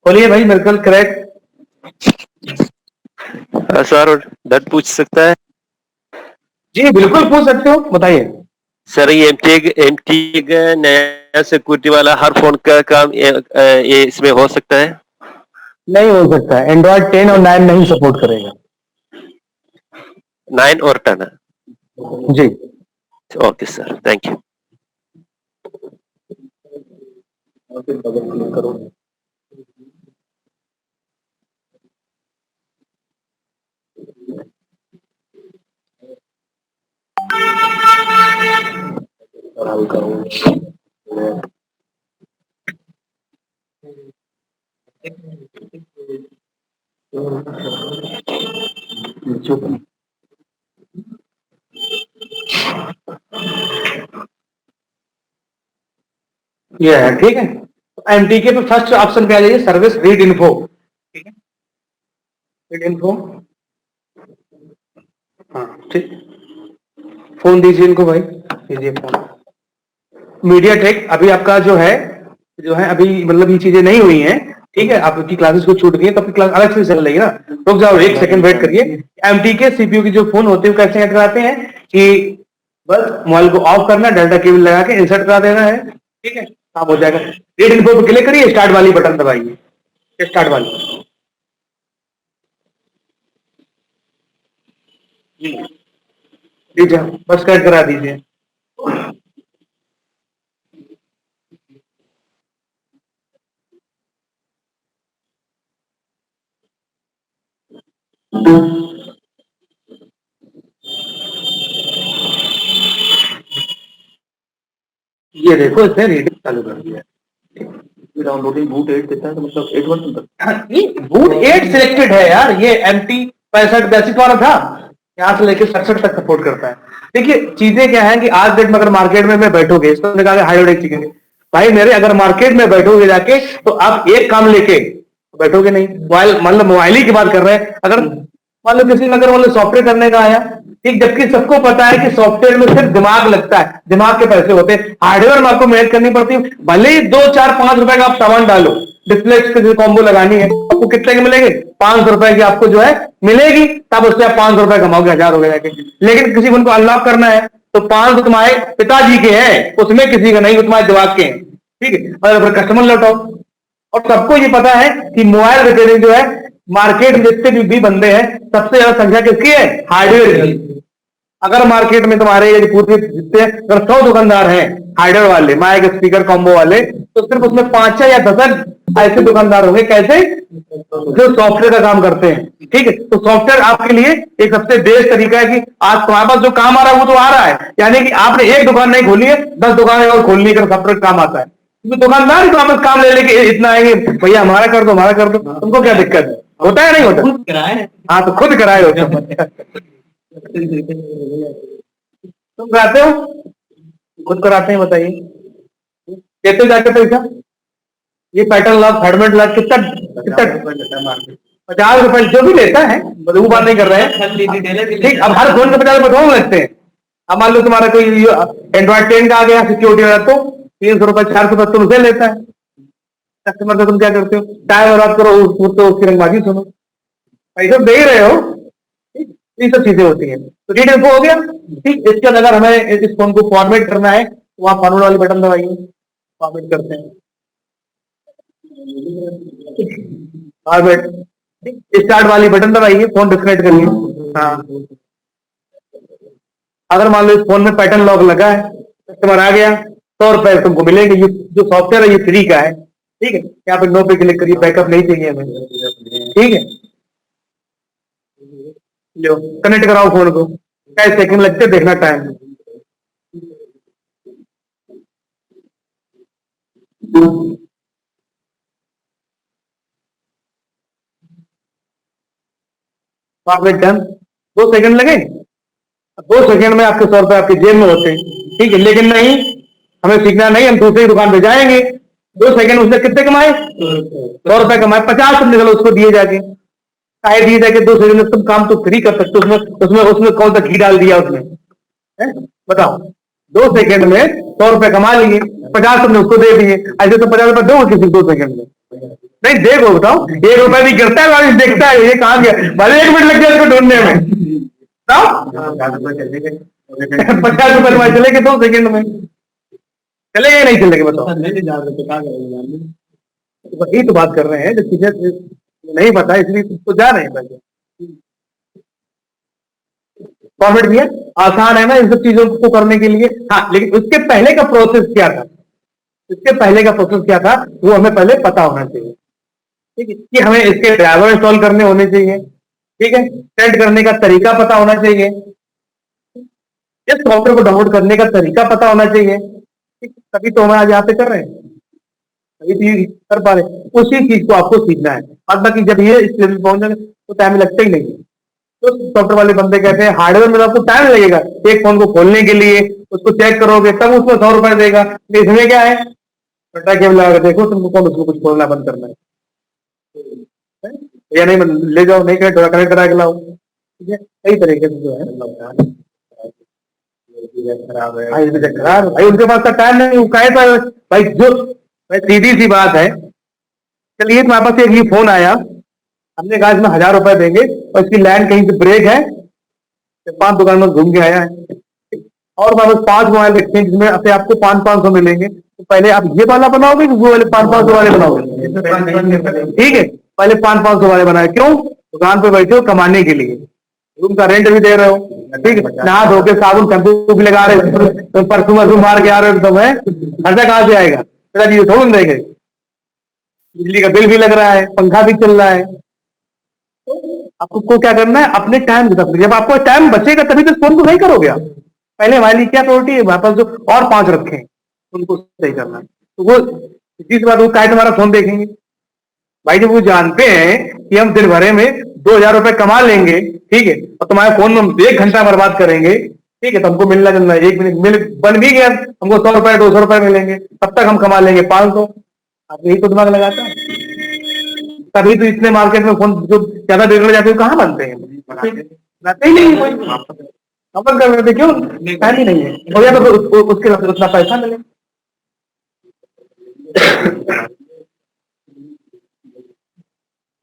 बोलिए भाई, मिरेकल करेक्ट सर दर्द पूछ सकता है? जी बिल्कुल पूछ सकते हो, बताइए। सर ये एमटी नया सिक्योरिटी वाला हर फोन का काम ये इसमें हो सकता है? नहीं हो सकता है, एंड्रॉइड 10 और 9 नहीं सपोर्ट करेगा। 9 और 10? जी ओके सर, थैंक यू। करो ये है, ठीक है। एमटीके पे फर्स्ट ऑप्शन पे आ जाइए, सर्विस रीड इन्फो, ठीक है। रीड इन्फो, हाँ ठीक, फोन दीजिए इनको भाई, दीजिए फोन। मीडिया टेक अभी आपका जो है अभी मतलब ये चीजें नहीं हुई हैं, ठीक है, आपकी क्लासेस को छूट गई है तो आपकी क्लास अलग से चल रही है ना, रुक जाओ एक सेकंड वेट करिए। एमटी के सीपीयू की जो फोन होते हैं वो कैसे ऐड कराते हैं कि बस मोबाइल को ऑफ करना, डेल्टा केबल लगा के इंसर्ट करा देना है, ठीक है, काम हो जाएगा। रीड इन्फो पे क्लिक करिए, स्टार्ट वाली बटन दबाइए, स्टार्ट वाली, दीजिए बस कनेक्ट करा दीजिए। ये देखो इसने रीडिंग चालू कर दिया। डाउनलोडिंग बूट 8 देता है तो मतलब 8 वर्जन तक। हाँ, बूट 8 सिलेक्टेड है यार, ये MT 65 बेसिक वाला था, यहाँ से लेके 67 तक सपोर्ट करता है। देखिए चीजें क्या है कि आज डेट में अगर मार्केट में बैठोगे, इसको निकाले हाइड्रोलिक चिकन, भाई मेरे अगर मार्केट में बैठोगे जाके तो आप एक काम लेके बैठोगे नहीं। मोबाइल मतलब मोबाइल ही की बात कर रहे हैं, अगर मान लो किसी ने अगर मतलब सॉफ्टवेयर करने का आया, ठीक, जबकि सबको पता है कि सॉफ्टवेयर में सिर्फ दिमाग लगता है, दिमाग के पैसे होते हैं, हार्डवेयर में आपको मेहनत करनी पड़ती है। भले ही 2 4 5 रुपए का आप सामान डालो, डिस्प्ले की कॉम्बो लगानी है, आपको कितने के मिलेंगे, 500 रुपए की आपको जो है मिलेगी, तब उससे आप 500 रुपए कमाओगे, 1000 हो गए जाके। लेकिन किसी को उनको अनलॉक करना है तो 500 तुम्हारे पिताजी के हैं, उसमें किसी का नहीं, वो तुम्हारे दिमाग के हैं, ठीक है। और अगर कस्टमर लौटाओ, और सबको ये पता है कि मोबाइल रिपेयरिंग जो है मार्केट में जितने भी बंदे हैं सबसे ज्यादा संख्या किसकी है, हार्डवेयर की। अगर मार्केट में तुम्हारे ये पूरे जितने अगर 100 दुकानदार हैं हार्डवेयर वाले, माइक स्पीकर कॉम्बो वाले, तो सिर्फ उसमें 5 या 10 ऐसे दुकानदार होंगे, कैसे, जो सॉफ्टवेयर का काम करते हैं, ठीक है। तो सॉफ्टवेयर आपके लिए एक सबसे बेस्ट तरीका है कि आज तुम्हारे पास जो काम आ रहा है वो तो आ रहा है, यानी कि आपने एक दुकान नहीं खोली है, 10 दुकानें और खोलनी है, सॉफ्टवेयर काम आता है। तो दुकानदार तो आपस काम ले लेके इतना आएंगे, भैया हमारा कर दो, हमारा कर दो, तुमको क्या दिक्कत है, होता है नहीं होता, कराए हाँ तो खुद कराए हो तुम कराते हो, खुद कराते हैं, बताइए कैसे जाके पैसा। ये पैटर्न लॉक, हेडमेट लॉक कितना कितना, 50 रुपए जो भी लेता है, वो बात नहीं कर रहे हैं, ठीक। अब हर फोन के 50 रुपए थोड़ा लगते हैं। अब मान लो तुम्हारा कोई एंड्रॉइड 10 का आ गया सिक्योरिटी वाला, तो 300 रुपए 400 रुपए तुम उसे लेता है कस्टमर से, तुम क्या करते हो, टाइम बर्बाद करो, तो उसकी रंगबाजी सुनो, पैसा दे ही रहे हो, ठीक। ये सब चीजें होती हैं। तो रीड इन्फो हो गया, ठीक। इसके बाद अगर हमें इस फोन को फॉर्मेट करना है तो वहां फॉर्मेट वाली बटन दबाइए, फॉर्मेट करते हैं, फॉर्मेट, स्टार्ट वाली बटन दबाइए, फोन डिस्कनेक्ट करिए। हाँ, अगर मान लो इस फोन में पैटर्न लॉक लगा है, कस्टमर आ गया, 100 रुपए तुमको मिलेंगे, ये जो सॉफ्टवेयर है ये फ्री का है, ठीक है। यहाँ पे नो पे क्लिक करिए, बैकअप नहीं चाहिए हमें, ठीक है। लो कनेक्ट कराओ फोन को, क्या सेकंड लगते देखना टाइम। फॉर्मेट डन, 2 सेकंड लगे, 2 सेकंड में आपके 100 रुपए आपके जेब में होते हैं, ठीक है। लेकिन नहीं, हमें सीखना नहीं, हम दूसरी दुकान पे जाएंगे, 2 सेकंड उसने कितने कमाए, 100 रुपए कमाए, 50 तुम निकलो उसको दिए जाके, चाहे दिए जाके 2 सेकंड में तुम काम तो फ्री कर सकते हो, उसमें उसमें उसमें कौन सा घी डाल दिया उसमें है? बताओ, 2 सेकंड में 100 रुपए कमा लिए, 50 तुमने उसको दे दिए, ऐसे तो 50 रुपए दो किसी 2 सेकंड में नहीं, देखो बताओ, 1 रुपए भी गिरता है, बारिश देखता है, ये कहाँ गया, भले 1 मिनट लग गया इसको ढूंढने में, बताओ 50 रुपए तुम्हारे चले गए 2 सेकंड में, चलेगा या नहीं चलेगा बताओ। वही तो बात कर रहे हैं, जो चीजें नहीं पता इसलिए तो जा रहे हैं पैसे। फॉर्मेट दिया, आसान है ना इन सब चीजों को करने के लिए। हाँ, लेकिन उसके पहले का प्रोसेस क्या था, इसके पहले का प्रोसेस क्या था वो हमें पहले पता होना चाहिए, ठीक है। कि हमें इसके ड्राइवर इंस्टॉल करने होने चाहिए, ठीक है, सेट करने का तरीका पता होना चाहिए, इस सॉफ्टवेयर को डाउनलोड करने का तरीका पता होना चाहिए, ठीक। तभी तो हम आज यहाँ पे कर रहे हैं, तभी चीज कर पा रहे हैं। उसी चीज को आपको सीखना है, और बाकी जब ये इस लेवल पहुंच जाए तो टाइम लगता ही नहीं है। तो सॉफ्टवेयर वाले बंदे कहते हैं हार्डवेयर में आपको टाइम लगेगा, एक फोन को खोलने के लिए उसको चेक करोगे तब उसमें 100 रुपए देगा, इसमें क्या है, केबल लगा के देखो, तुमको कौन उसको कुछ खोलना बंद करना है। या नहीं ले जाओ, नहीं कनेक्ट कनेक्ट करा के लाओ, ठीक है। कई तरीके से जो है खराब है। भाई खराब भाई, उनके पास का टाइम नहीं, वो कहे था भाई जो भाई सीधी सी बात है। चलिए तुम्हारे पास एक ये फोन आया, हमने कहा इसमें 1000 रुपए देंगे और इसकी लैंड कहीं से ब्रेक है, 5 दुकान में घूम के आया है, और हमारे पास 5 मोबाइल रखे हैं जिसमें से आपको 500-500 मिलेंगे, तो पहले आप ये वाला बनाओगे कि वो वाले 500-500 वाले बनाओगे? ठीक है, पहले 500-500 वाले बनाए। क्यों? दुकान पे बैठे हो कमाने के लिए, रूम का रेंट भी दे रहे हो, ठीक है, नहा धो के साबुन शैम्पू भी लगा रहे हो, तो परफ्यूम वर्फ्यूम मार के आ रहे हो एकदम है, खर्चा कहाँ से आएगा? ऐसा चीज थोड़ी ना देंगे। बिजली का बिल भी लग रहा है, पंखा भी चल रहा है। आपको क्या करना है, अपने टाइम के साथ, जब आपको टाइम बचेगा तभी तो फोन को नहीं करोगे आप। पहले हमारे लिए क्या प्रायोरिटी है, हमारे पास जो और 5 रखे हैं उनको सही करना है, तो वो इसी बात वो काहे तुम्हारा फोन देखेंगे भाई, जब वो जानते हैं कि हम दिन भरे में 2000 रुपए कमा लेंगे, ठीक है, और तुम्हारे फोन में हम 1 घंटा बर्बाद करेंगे, ठीक है, तो हमको मिलना जुलना 1 मिनट मिल बन भी गया, हमको 100 रुपए 200 रुपए मिलेंगे, तब तक हम कमा लेंगे 500। आप यही तो दिमाग लगाता है, तभी तो इतने मार्केट में फोन जो ज्यादा बिगड़ जाते हैं कहाँ बनते हैं, बनाते ही नहीं कोई, अपन कर रहे थे क्यों, टाइम ही नहीं है, हो गया तो उसके उतना पैसा मिले।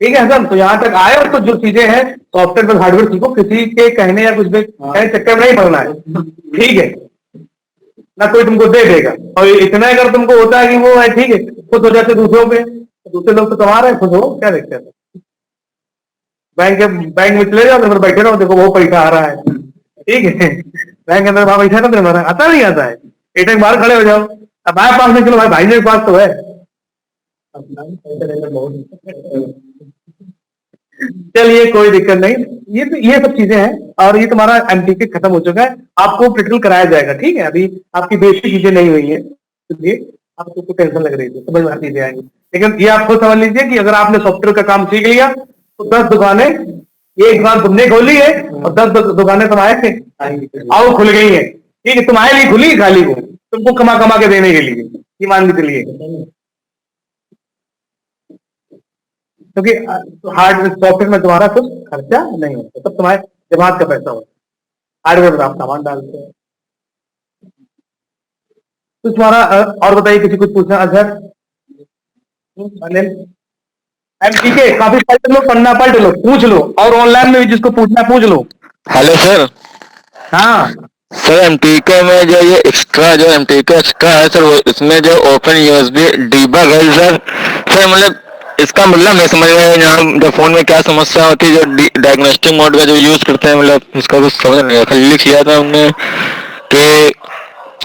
ठीक है सर, तो यहाँ तक आए हो तो जो चीजें हैं सॉफ्टवेयर पर हार्डवेयर सीखो, किसी के कहने या कुछ भी कहने चक्कर में नहीं पड़ना है, ठीक है, ना कोई तुमको दे देगा, और इतना अगर तुमको होता है कि वो है ठीक है खुद हो जाते दूसरों पे, दूसरे लोग तो कमा रहे हैं, खुद हो क्या देखते हैं। बैंक में चले जाओ, बैठे रहो, देखो वो पैसा आ रहा है, ठीक है, बैंक के अंदर वहां बैठा था तुम्हारा आता नहीं आता है, एटीएम बाहर खड़े हो जाओ, अब आए पास में, चलो भाई मेरे पास तो है, चलिए कोई दिक्कत नहीं, ये सब चीजें हैं, और ये तुम्हारा एमटीके खत्म हो चुका है, आपको प्रैक्टिकल कराया जाएगा, ठीक है, अभी आपकी बेसिक चीजें नहीं हुई है, इसलिए आपको टेंशन लग रही थी, समझ में चीजें आएंगी, लेकिन ये आप खुद समझ लीजिए कि अगर आपने सॉफ्टवेयर का काम सीख लिया तो 10 दुकानें एक दुकान तुमने खोली है और 10 दुकानें तुम्हारे आओ खुल गई है, ठीक है, तुम्हारे लिए खुली खाली को तुमको कमा कमा के देने के लिए, ये मान के चलिए, क्योंकि हार्ड सॉफ्टवेयर में तुम्हारा कुछ खर्चा नहीं होता, तब तुम्हारे दिमाग का पैसा होता है, हार्डवेयर में आप सामान डालते हैं। तो तुम्हारा और बताइए, किसी कुछ पूछना? अजहर, अनिल, ठीक है, काफी पढ़ लो, पढ़ना पढ़ लो, पूछ लो, और ऑनलाइन में भी जिसको पूछना पूछ लो। Hello sir. हाँ सर एमटीके में जो ये एक्स्ट्रा जो एमटीके एक्स्ट्रा है सर, वो इसमें जो ओपन यूएसबी डीबग है सर, मतलब इसका मतलब मैं समझ रहा हूँ यहाँ जो फोन में क्या समस्या होती है, जो डायग्नोस्टिक मोड का जो यूज करते हैं, मतलब इसका कुछ समझ नहीं आया। कल लिख लिया था हमने कि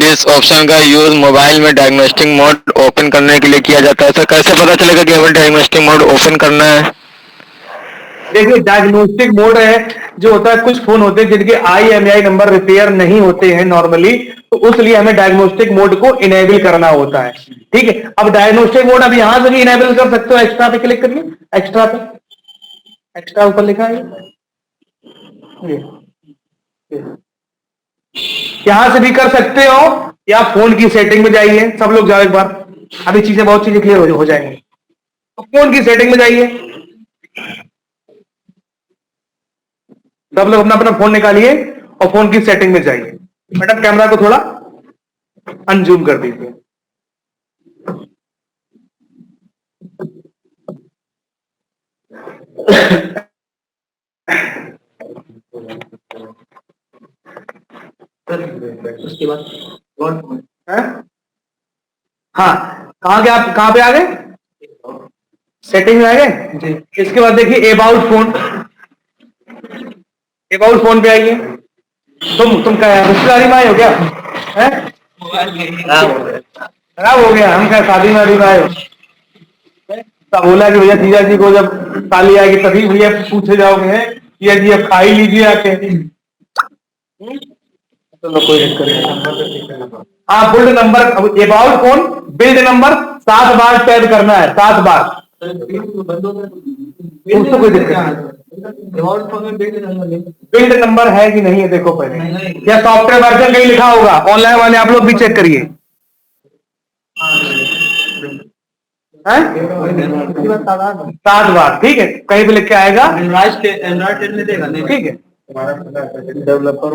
इस ऑप्शन का यूज मोबाइल में डायग्नोस्टिक मोड ओपन करने के लिए किया जाता है। सर कैसे पता चलेगा कि हमें डायग्नोस्टिक मोड ओपन करना है? देखिए, डायग्नोस्टिक मोड है जो होता है, कुछ फोन होते हैं जिनके IMEI नंबर रिपेयर नहीं होते हैं नॉर्मली, तो उसलिए हमें डायग्नोस्टिक मोड को इनेबल करना होता है, ठीक है। अब डायग्नोस्टिक मोड अब यहां से भी इनेबल कर सकते हो, एक्स्ट्रा पे क्लिक करिए, एक्स्ट्रा पे, एक्स्ट्रा ऊपर लिखा है यहां से भी कर सकते हो, या फोन की सेटिंग में जाइए, सब लोग जाओ एक बार, अभी चीजें बहुत चीजें क्लियर हो जाएंगी। तो फोन की सेटिंग में जाइए, सब लोग अपना अपना फोन निकालिए और फोन की सेटिंग में जाइए। मैडम कैमरा को थोड़ा अनजूम कर दीजिए। उसके बाद हाँ, कहां पे आ गए? सेटिंग में आ गए। इसके बाद देखिए अबाउट फोन पे आइए। तुम क्या रिश्तेदारी में आए हो क्या? है खराब हो गया, हम क्या शादी में आए हो? तब बोला कि भैया जीजा जी को जब ताली आएगी तभी भैया पूछे जाओगे, हैं जीजा जी अब खा ही लीजिए आके। चलो कोई दिक्कत नहीं। हाँ, build number about phone build number 7 bar tap करना है, 7 बार, उसको कोई दिक्कत नहीं। बिल्ड नंबर है कि नहीं है देखो पहले, या सॉफ्टवेयर वर्जन कहीं लिखा होगा, ऑनलाइन वाले आप लोग भी चेक करिए। है? इसके बाद 7 बार, ठीक है, कहीं पे लिख के आएगा, एंड्रॉइड में देगा नहीं। ठीक है। डेवलपर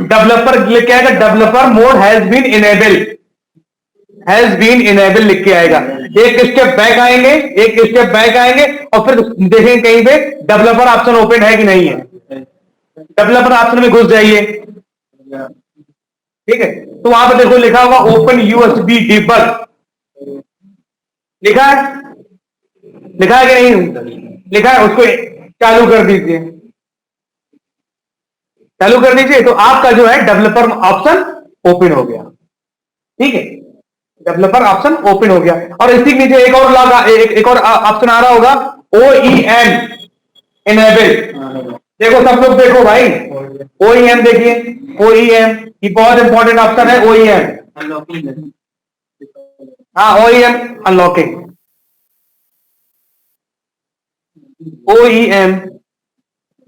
डेवलपर लिख के आएगा, developer mode has been enable लिख के आएगा। एक स्टेप बैक आएंगे और फिर देखेंगे कहीं पे डेवलपर ऑप्शन ओपन है कि नहीं है। डेवलपर ऑप्शन में घुस जाइए, ठीक है, तो वहां पर देखो लिखा होगा ओपन यूएसबी डिबग, लिखा है कि नहीं लिखा है, उसको चालू कर दीजिए, तो आपका जो है डेवलपर ऑप्शन ओपन हो गया, ठीक है, डेवलपर ऑप्शन ओपन हो गया। और इसी के नीचे एक और ऑप्शन आ रहा होगा, OEM इनेबल। देखो सब लोग देखो भाई, OEM देखिए, OEM ये बहुत इंपॉर्टेंट ऑप्शन है, OEM। हाँ, OEM अनलॉकिंग, OEM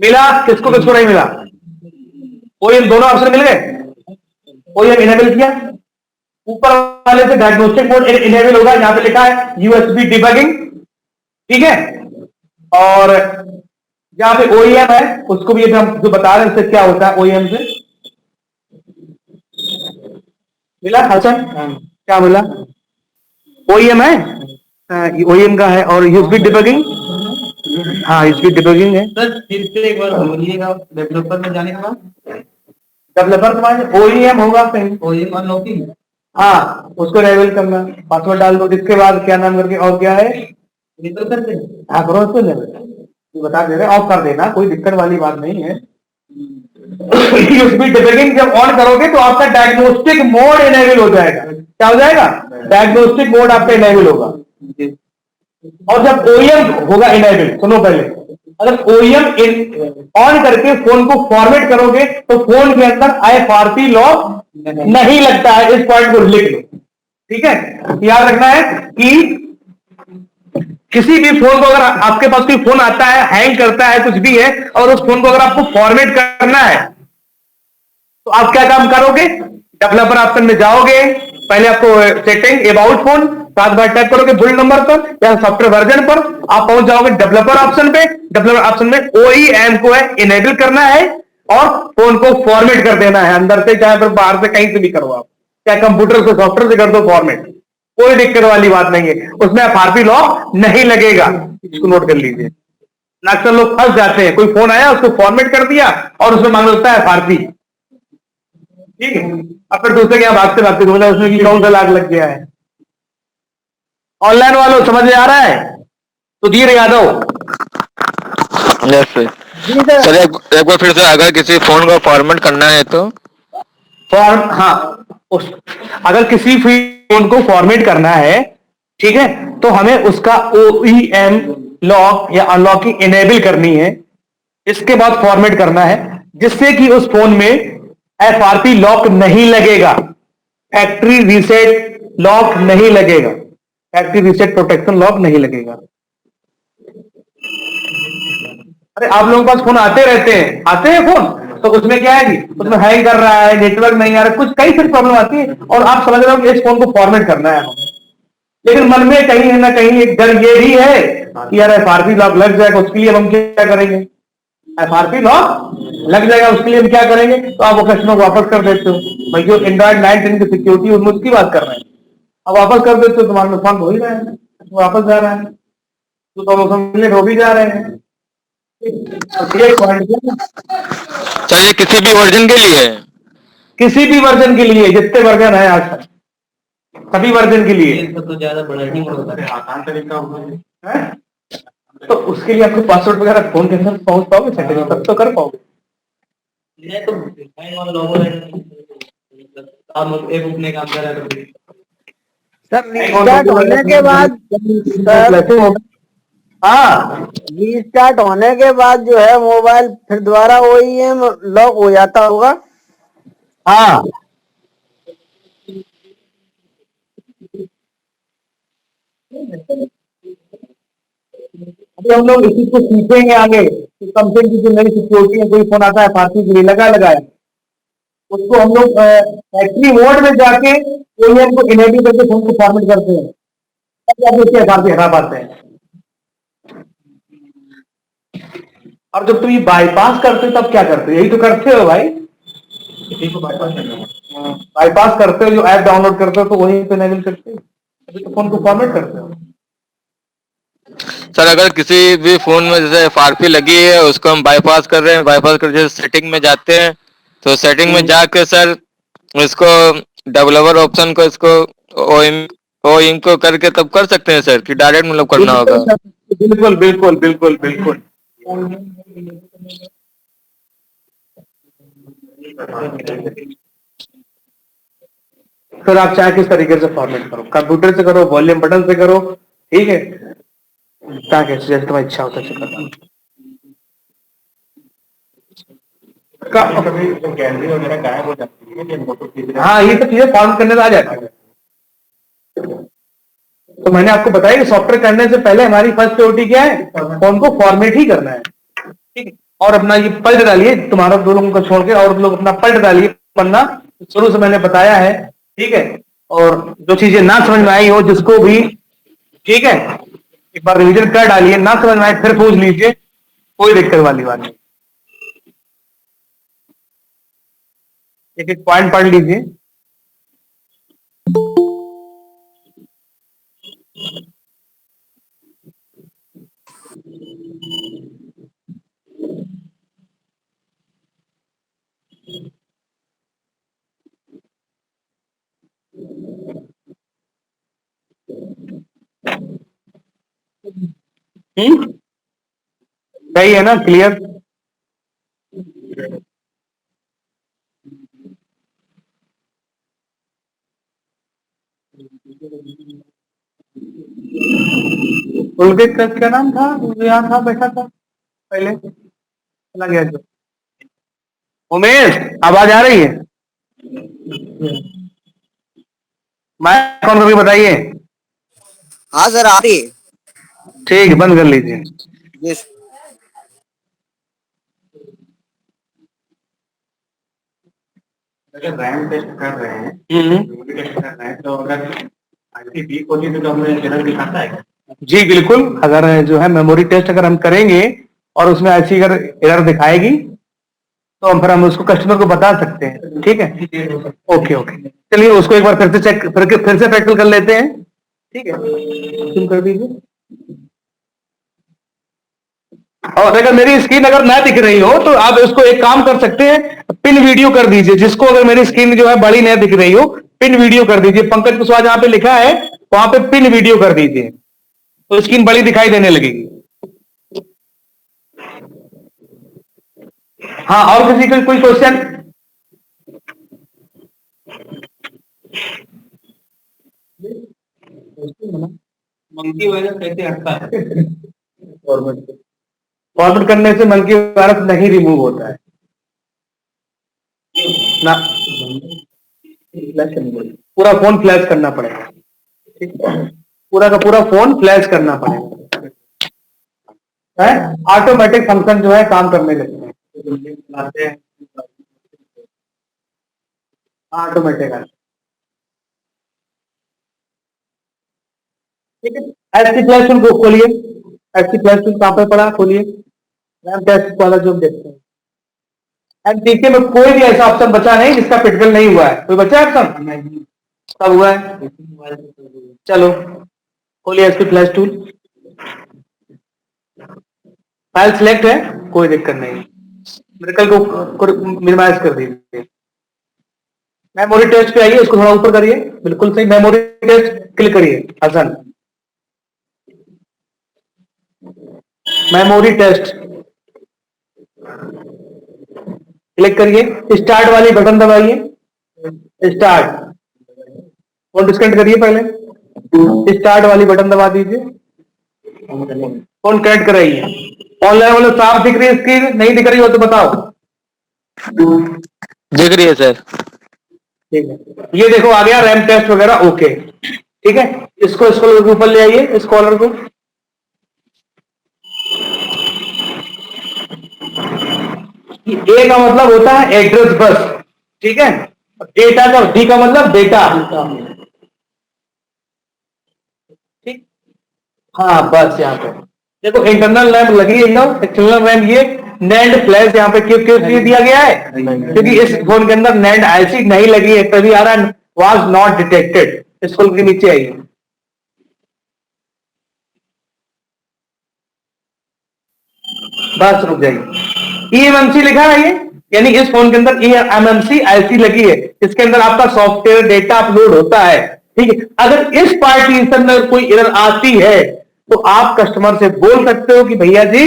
मिला, किसको नहीं मिला? OEM दोनों ऑप्शन मिल गए, OEM इनेबल किया, ऊपर वाले से डायग्नोस्टिक मोड इनेबल होगा, यहां पे लिखा है यूएसबी डिबगिंग, ठीक है, और जहां पे OEM है उसको भी हम जो बता रहे हैं उससे क्या होता है, OEM से मिला हसन? क्या मिला? OEM है, OEM का है, और यूएसबी डिबगिंग, हाँ यूएसबी डिबगिंग है। सर फिर से एक बार बोलिएगा, डेवलपर में जाने के बाद डेवलपर तुम्हारे OEM होगा कहीं, OEM अनलॉकिंग, हाँ उसको इनेबल करना, पासवर्ड डाल दो, जिसके बाद क्या नाम करके, और क्या है, इनेबल करते हैं। हाँ करो उसको इनेबल, बता दे रहे, ऑफ कर देना, कोई दिक्कत वाली बात नहीं है। यूएसबी डिबगिंग जब ऑन करोगे तो आपका डायग्नोस्टिक मोड इनेबल हो जाएगा। क्या हो जाएगा? डायग्नोस्टिक मोड आपका इनेबल होगा। और जब OEM होगा इनेबल, सुनो पहले, अगर OEM ऑन करके फोन को फॉर्मेट करोगे तो फोन के अंदर IFRP लॉक नहीं लगता है, इस पॉइंट को लिख लो, ठीक है, याद रखना है कि किसी भी फोन को, अगर आपके पास कोई फोन आता है, हैंग करता है, कुछ भी है, और उस फोन को अगर आपको फॉर्मेट करना है तो आप क्या काम करोगे? डेवलपर ऑप्शन में जाओगे, पहले आपको setting about phone 7 bar tap करोगे बुल नंबर पर या सॉफ्टवेयर वर्जन पर, आप पहुंच जाओगे डेवलपर ऑप्शन पे। डेवलपर ऑप्शन में OEM को है इनेबल करना है और फोन को फॉर्मेट कर देना है, अंदर से चाहे फिर बाहर से कहीं से भी करो आप, चाहे कंप्यूटर से सॉफ्टवेयर से कर दो फॉर्मेट, कोई दिक्कत वाली बात नहीं है, उसमें FRP लॉक नहीं लगेगा, इसको नोट कर लीजिए। अक्सर लोग फंस जाते हैं, कोई फोन आया उसको फॉर्मेट कर दिया और उसमें मांग लगता है FRP, ठीक है, अब फिर दूसरे के यहाँ भागते बोला उसमें कि कौन सा लाग लग गया है। ऑनलाइन वालों समझ में आ रहा है? सुधीर यादव। यस सर, एक बार फिर से, अगर किसी फोन को फॉर्मेट करना है तो हाँ, अगर किसी फोन को फॉर्मेट करना है, ठीक है, तो हमें उसका OEM लॉक या अनलॉकिंग इनेबल करनी है, इसके बाद फॉर्मेट करना है, जिससे कि उस फोन में FRP लॉक नहीं लगेगा, फैक्ट्री रीसेट लॉक नहीं लगेगा, फैक्ट्री रीसेट प्रोटेक्शन लॉक नहीं लगेगा। अरे आप लोगों के पास फोन आते हैं फोन, तो उसमें क्या है कि उसमें हैंग कर रहा है, नेटवर्क नहीं आ रहा, कुछ कई सारी प्रॉब्लम आती है और आप समझ रहे हो कि इस फोन को फॉर्मेट करना है, लेकिन मन में कहीं ना कहीं एक डर ये भी है कि यार FRP लॉक लग जाएगा, उसके लिए हम क्या करेंगे, FRP लॉक लग जाएगा उसके लिए हम क्या करेंगे, तो आप वो कस्टमर वापस कर देते हो। भाई जो एंड्रॉइड 9 10 की सिक्योरिटी है उसकी बात कर रहे हैं, अब वापस कर देते हो, तुम्हारा नुकसान हो ही रहा है, वापस जा रहा है, तो हो भी जा रहे हैं। चाहिए किसी भी वर्जन के लिए, जितने वर्जन है आज तक, सभी वर्जन के लिए, तो ज्यादा बड़ा नहीं होता, आसान तरीका है? तो उसके लिए आपको पासवर्ड वगैरह फोन के अंदर पहुंच पाओगे, सेटिंग तब तो कर पाओगे। तो आप एक अपने काम कर रहे हो सर, रीस्टार्ट होने के बाद सर, हाँ रीस्टार्ट होने के बाद जो है मोबाइल फिर दोबारा OEM लॉक हो जाता होगा। हाँ, अभी हम लोग इसी को सीखेंगे आगे कि कंपनी की जो नई सिक्योरिटी है, कोई फोन आता है FRP के लिए लगा है, उसको हम लोग फैक्ट्री मोड में जाके OEM को इनेबल करके फोन को फॉर्मेट करते हैं। आप उसके हिसाब से हटा पाते हैं। और जब तुम ये बाईपास करते हो तब क्या करते हो? यही तो करते हो भाई, इसी को बाईपास करना है। बाईपास करते हो, जो ऐप डाउनलोड करते हो तो वहीं पे इनेबल करते हो, अभी तो फोन को फॉर्मेट करते हो। सर अगर किसी भी फोन में जैसे एफआरपी लगी है उसको हम बाईपास कर रहे हैं, बाईपास कर जैसे सेटिंग में जाते हैं तो सेटिंग में जाके सर इसको डेवलपर ऑप्शन को इसको ओएम ओएम को करके तब कर सकते हैं सर कि डायरेक्ट मतलब करना होगा? बिल्कुल बिल्कुल बिल्कुल बिल्कुल। फिर आप चाहे किस तरीके से फॉर्मेट करो, कंप्यूटर से करो, वॉल्यूम बटन से करो, ठीक है, ताकि जैसे तुम्हारी इच्छा होता है करना। गैलरी वगैरह गायब हो जाती है, ये फोटो खींच रहे हैं। हाँ, ये सब चीजें फॉर्म करने में आ जाती है। तो मैंने आपको बताया कि सॉफ्टवेयर करने से पहले हमारी फर्स्ट प्रायोरिटी क्या है? फोन को फॉर्मेट ही करना है, ठीक है। और अपना ये पलट डालिए, तुम्हारा दो लोगों को छोड़ के और लोग अपना पलट डालिए पन्ना, शुरू से मैंने बताया है, ठीक है। और जो चीजें ना समझ में आई हो जिसको भी, ठीक है, एक बार रिवीजन कर डालिए, ना समझ में आए फिर पूछ लीजिए, कोई दिक्कत वाली बात नहीं। एक एक पॉइंट पढ़ लीजिए। सही है ना? क्लियर? कुलदीप का क्या नाम था जो यहाँ था, बैठा था पहले, चला गया जो। उमेश, आवाज आ रही है? मैं कौन करके बताइए। हाँ सर आ रही है। ठीक है, बंद कर लीजिए। जी अगर रैम टेस्ट कर रहे हैं, मेमोरी टेस्ट कर रहे हैं, तो अगर आईसी वीक होती है तो हमें एरर दिखाता है? जी बिल्कुल, अगर जो है मेमोरी टेस्ट अगर हम करेंगे और उसमें ऐसी अगर एरर दिखाएगी तो हम उसको कस्टमर को बता सकते हैं, ठीक है। ओके ओके, चलिए उसको एक बार फिर से चेक, फिर से प्रैक्टिकल कर लेते हैं, ठीक है। तुम कर दीजिए। और अगर मेरी स्क्रीन अगर ना दिख रही हो तो आप इसको एक काम कर सकते हैं, पिन वीडियो कर दीजिए। जिसको अगर मेरी स्क्रीन जो है बड़ी नहीं दिख रही हो, पिन वीडियो कर दीजिए। पंकज कुशवाहा जहां पे लिखा है वहां पे पिन वीडियो कर दीजिए, तो स्क्रीन बड़ी दिखाई देने लगेगी। हाँ, और किसी का कोई क्वेश्चन? मंकी वायरस कैसे हटता है? फॉरवर्ड करने से मंकी वायरस नहीं रिमूव होता है ना, पूरा फोन फ्लैश करना पड़ेगा, ठीक है? पूरा का पूरा फोन फ्लैश करना पड़ेगा, है ऑटोमेटिक फंक्शन जो है काम करने लगते हैं, ऑटोमेटिक है, ठीक है। एससी प्लस टूल को खोलिए, एससी प्लस टूल कहां पे पड़ा, खोलिए, रैम टेस्ट वाला जो देखते हैं। एंड देखिए में कोई भी ऐसा ऑप्शन बचा नहीं जिसका क्रिटिकल नहीं हुआ है, कोई बचा है ऑप्शन? सब हुआ है। चलो खोलिए SP flash tool, file select है, कोई दिक्कत नहीं, मेडिकल को मिनिमाइज कर दीजिए। मेमोरी टेस्ट पे आइए, इसको थोड़ा ऊपर करिए, बिल्कुल सही, मेमोरी टेस्ट क्लिक करिए, हसन मेमोरी टेस्ट क्लिक करिए, स्टार्ट वाली बटन दबाइए, स्टार्ट, फोन डिस्कनेक्ट करिए, पहले स्टार्ट वाली बटन दबा दीजिए, फोन कनेक्ट कराइए। ऑनलाइन वाले साफ दिख रही है स्क्रीन, नहीं दिख रही हो तो बताओ। दिख रही है सर। ठीक है, ये देखो आ गया रैम टेस्ट वगैरह, ओके, ठीक है। इसको इसको ऊपर ले आइए, इस कॉलर को, ए का मतलब होता है एड्रेस बस, ठीक है। डेटा का, डी का मतलब डेटा, ठीक। हाँ बस यहाँ पे देखो इंटरनल रैम लगी है, एक्सटर्नल रैम ये नैंड फ्लैश यहाँ पे क्यों क्यों दिया गया है, क्योंकि इस फोन के अंदर नैंड आईसी नहीं लगी है, तभी आ रहा वाज नॉट डिटेक्टेड, इस फोन के नीचे आई है। बस रुक जाइए, ईएमएमसी लिखा है ये, यानी इस फोन के अंदर ईएमएमसी आईसी लगी है, इसके अंदर आपका सॉफ्टवेयर डेटा अपलोड होता है। ठीक है, अगर इस पार्टीशन में कोई एरर आती है तो आप कस्टमर से बोल सकते हो कि भैया जी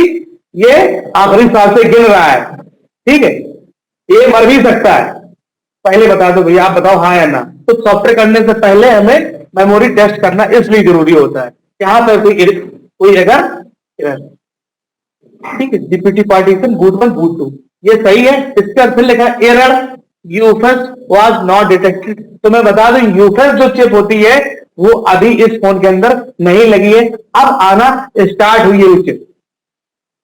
ये आखिरी साल से गिर रहा है, ठीक है, ये मर भी सकता है, पहले बता दो भैया, आप बताओ हाँ या ना। तो सॉफ्टवेयर करने से पहले हमें मेमोरी टेस्ट करना इसलिए जरूरी होता है, यहाँ पर कोई एरर, ठीक है। जीपीटी पार्टीशन बूट 1 बूट 2 ये सही है, इसके अर्थ लिखा एरर यूफएस वाज नॉट डिटेक्टेड। तो मैं बता दूं यूफएस जो चिप होती है वो अभी इस फोन के अंदर नहीं लगी है, अब आना स्टार्ट हुई है चिप,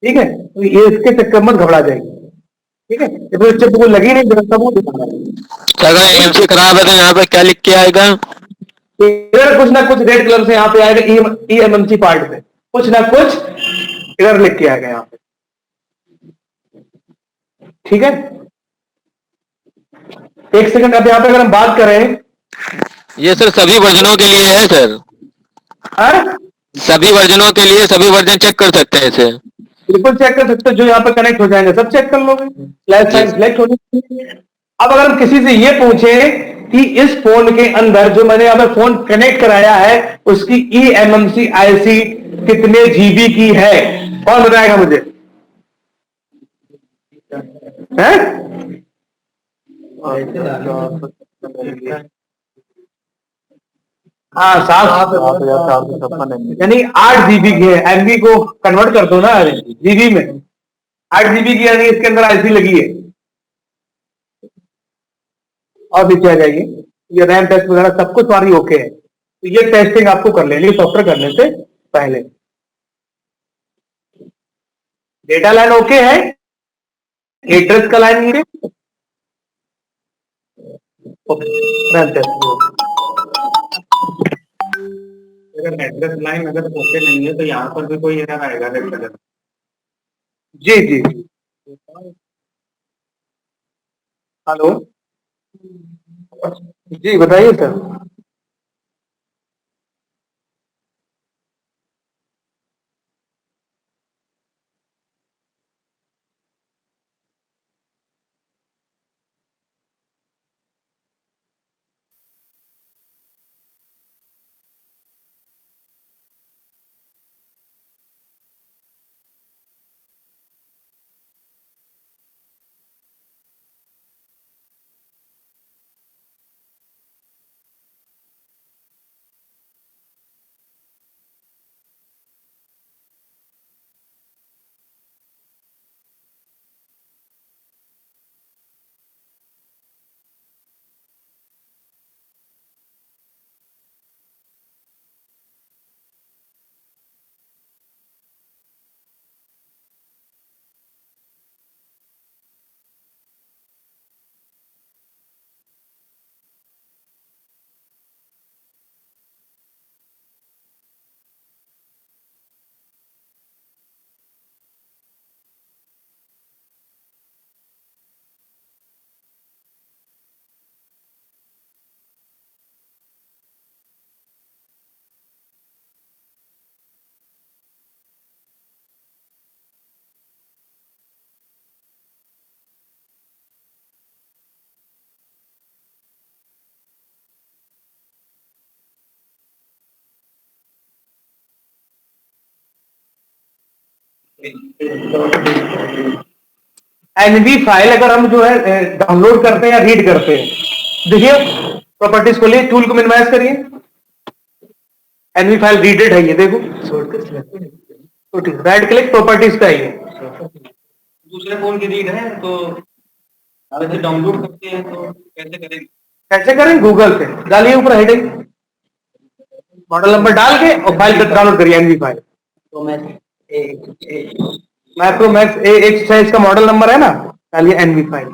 ठीक है। तो ये इसके चक्कर मत घबरा जाएगी, ठीक है, तो चिप को लगी नहीं सब वो दिखा रहा है। अगर एमसी खराब है तो यहाँ पे क्या लिख के आएगा? एरर कुछ ना कुछ रेड कलर से यहाँ पे आएगा, ईएमएमसी पार्ट पे कुछ ना कुछ एरर लिख के आएगा यहाँ पे, ठीक है। एक सेकंड, अब यहाँ पे अगर हम बात करें, ये सर सभी वर्जनों के लिए है सर, हाँ सभी वर्जनों के लिए सभी वर्जन चेक कर सकते हैं इसे? बिल्कुल चेक कर सकते हो, जो यहाँ पे कनेक्ट हो जाएंगे सब चेक कर लोगे, स्लैश साइन सिलेक्ट होनी चाहिए। अब अगर हम किसी से ये पूछे कि इस फोन के अंदर जो मैंने यहाँ पे फोन कनेक्ट कराया है उसकी ईएमएमसी आईसी कितने जीबी की है, कौन बताएगा मुझे? हैं? हाँ 7 यानी 8 जीबी की है, एमबी को कन्वर्ट कर दो ना जीबी में, 8 जीबी की यानी इसके अंदर आईसी लगी है। और भी क्या जाएगी, ये रैम टेस्ट वगैरह सब कुछ सारी ओके है, तो ये टेस्टिंग आपको कर लेनी सॉफ्टवेयर करने से पहले। डेटा लाइन ओके है, एड्रेस का लाइन ओके, रैम टेस्ट अगर एड्रेस लाइन अगर ओके नहीं है तो यहाँ पर भी कोई एरर आएगा रेड कलर? जी जी हेलो जी बताइए सर। एनवी फाइल अगर हम जो है डाउनलोड करते हैं या रीड करते हैं, देखिए प्रॉपर्टीज खोलिए, टूल को मिनिमाइज करिए, एनवी फाइल रीडेड है ये देखो, राइट क्लिक प्रॉपर्टीज का है, दूसरे फोन की रीड है तो अगर डाउनलोड करते हैं तो कैसे करेंगे? कैसे करें? गूगल पे डालिए ऊपर हेडिंग, मॉडल नंबर डाल के और फाइल डाउनलोड करिए एनवी फाइल। तो मैं मैक्रोमैक्स A126 का मॉडल नंबर है ना, डालिए एनवी फाइल।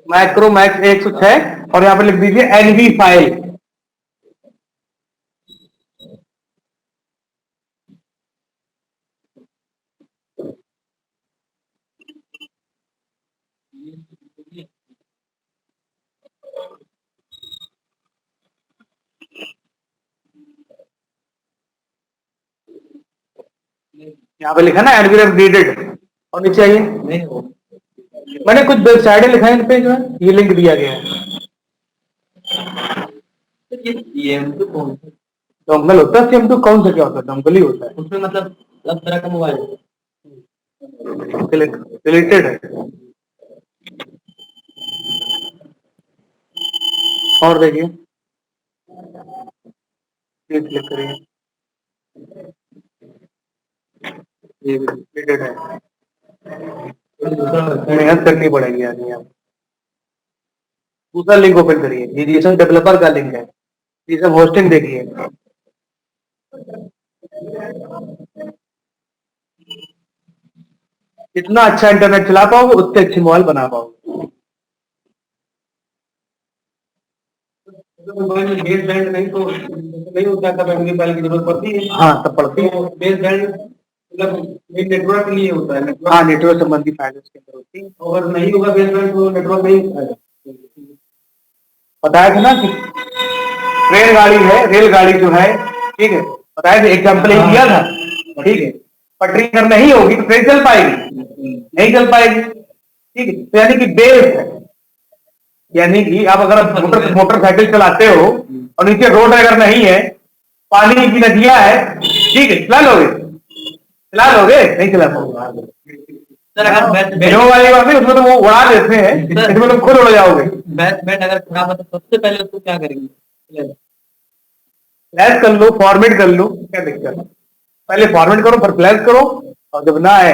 माइक्रोमैक्स 106 और यहाँ पे लिख दीजिए एनवी फाइल। यहाँ पे लिखा ना एनवी अपडेटेड और नीचे आइए, मैंने कुछ वेबसाइटें लिखा है इन पे जो है ये लिंक दिया गया है। डोंगल होता है सिम, तो कौन सा क्या होता है? डोंगल ही होता है उसमें, मतलब सब तरह का मोबाइल रिलेटेड है। और देखिए ये क्लिक करिए, ये रिलेटेड है, मेहनत करनी पड़ेगी आदमी। आप दूसरा लिंक ओपन करिए, ये जीएसएम डेवलपर का लिंक है, जीएसएम होस्टिंग देखिए। जितना अच्छा इंटरनेट चला पाओगे उतने अच्छे मोबाइल बना पाओगे। बेस बैंड नहीं तो नहीं होता, तब एनवी फाइल की जरूरत पड़ती है। हाँ तब पड़ती है। बेस बैंड मतलब नेटवर्क के लिए होता है। हाँ नेटवर्क संबंधी फाइल उसके अंदर होती है। अगर नहीं होगा बेस बैंड तो नेटवर्क नहीं होगा। बताया था ना कि रेलगाड़ी है, रेलगाड़ी जो है, ठीक है, बताया था, एग्जाम्पल एक दिया था, ठीक है, पटरी अगर नहीं होगी तो ट्रेन चल पाएगी? नहीं चल पाएगी, ठीक है। तो यानी कि बेस है, यानी कि आप अगर मोटरसाइकिल चलाते हो और नीचे रोड अगर नहीं है, पानी की नदियां है, ठीक है, चला लोगे? नहीं चला पाओगे। वाली बात है, उसमें तो वो उड़ा देते हैं, इसमें तुम खुद उड़ जाओगे। बैट अगर खराब है तो सबसे पहले उसको क्या करेंगे? फ्लैश कर लो, फॉर्मेट कर लो, क्या दिक्कत है? पहले फॉर्मेट करो फिर फ्लैश करो, और जब ना आए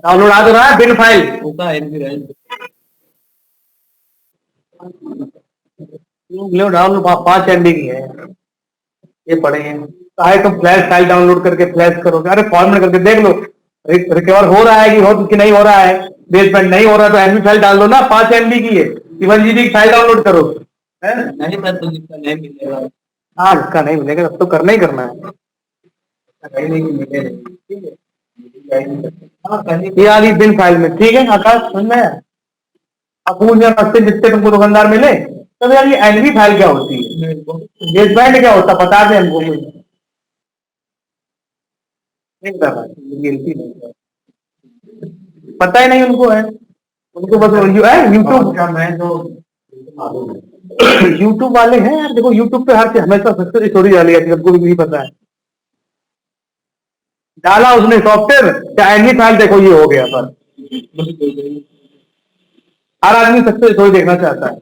डाउनलोड आ तो रहा है बिन फाइल डाउनलोड 5 MB की है, ये पड़े हैं। चाहे तुम फ्लैश फाइल डाउनलोड करके फ्लैश करोगे, अरे फॉर्मेट करके देख लो रिकवर हो रहा है कि नहीं हो रहा है। बेसमेंट नहीं हो रहा तो एनवी फाइल डाल दो ना, 5 MB की है, 1 GB की फाइल डाउनलोड करो। नहीं सर, तो जिसका नहीं मिलेगा, हाँ जिसका नहीं मिलेगा तब तो करना ही करना है। ये आ गई बिन फाइल में, ठीक है आकाश, समझ में आया? अब पूछ सकते जितने तुमको दुकानदार मिले, तो यार ये एनवी फाइल क्या होती है, बेसबैंड क्या होता है, बता दे हमको। नहीं पता, गिनती नहीं पता ही नहीं उनको है, उनको बस यूट्यूब वाले हैं यार। देखो यूट्यूब पे हर चीज हमेशा सक्सेस स्टोरी डाली जाती है, सबको भी नहीं पता है। डाला उसने सॉफ्टवेयर, क्या एनवी फाइल देखो ये हो गया, पर हर आदमी सक्सेस स्टोरी देखना चाहता है,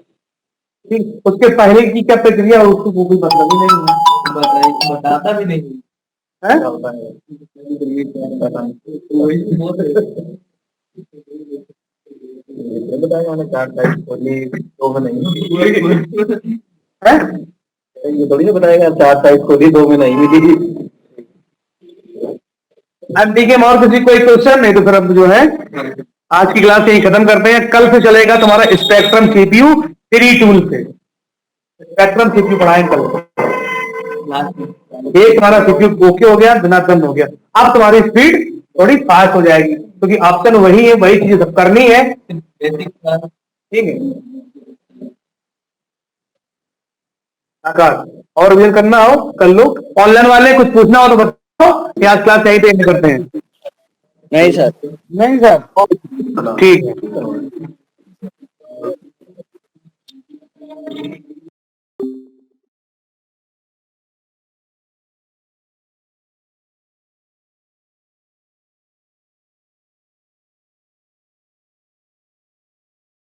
ठीक। उसके पहले की क्या प्रक्रिया है उसको कोई मतलब ही नहीं है, बताता भी नहीं है। चार साइड खोली दो में नहीं, ये थोड़ी ना बताएगा 4 साइड खोली 2 में नहीं मिली। अब देखिए और किसी कोई क्वेश्चन नहीं तो फिर अब जो है आज की क्लास यही खत्म करते हैं। कल से चलेगा तुम्हारा स्पेक्ट्रम CPU 3 टूल से, स्पेक्ट्रम CPU पढ़ाएंगे कल। एक तुम्हारा CPU ओके हो गया, धनात्मक हो गया, अब तुम्हारी स्पीड थोड़ी फास्ट हो जाएगी, क्योंकि ऑप्शन वही है, वही चीजें सब करनी है, ठीक है आकाश। और रिवीजन करना हो कर लो, ऑनलाइन वाले कुछ पूछना हो तो बताओ, आज क्लास यहीं पे एंड करते हैं। नहीं सर, ठीक है।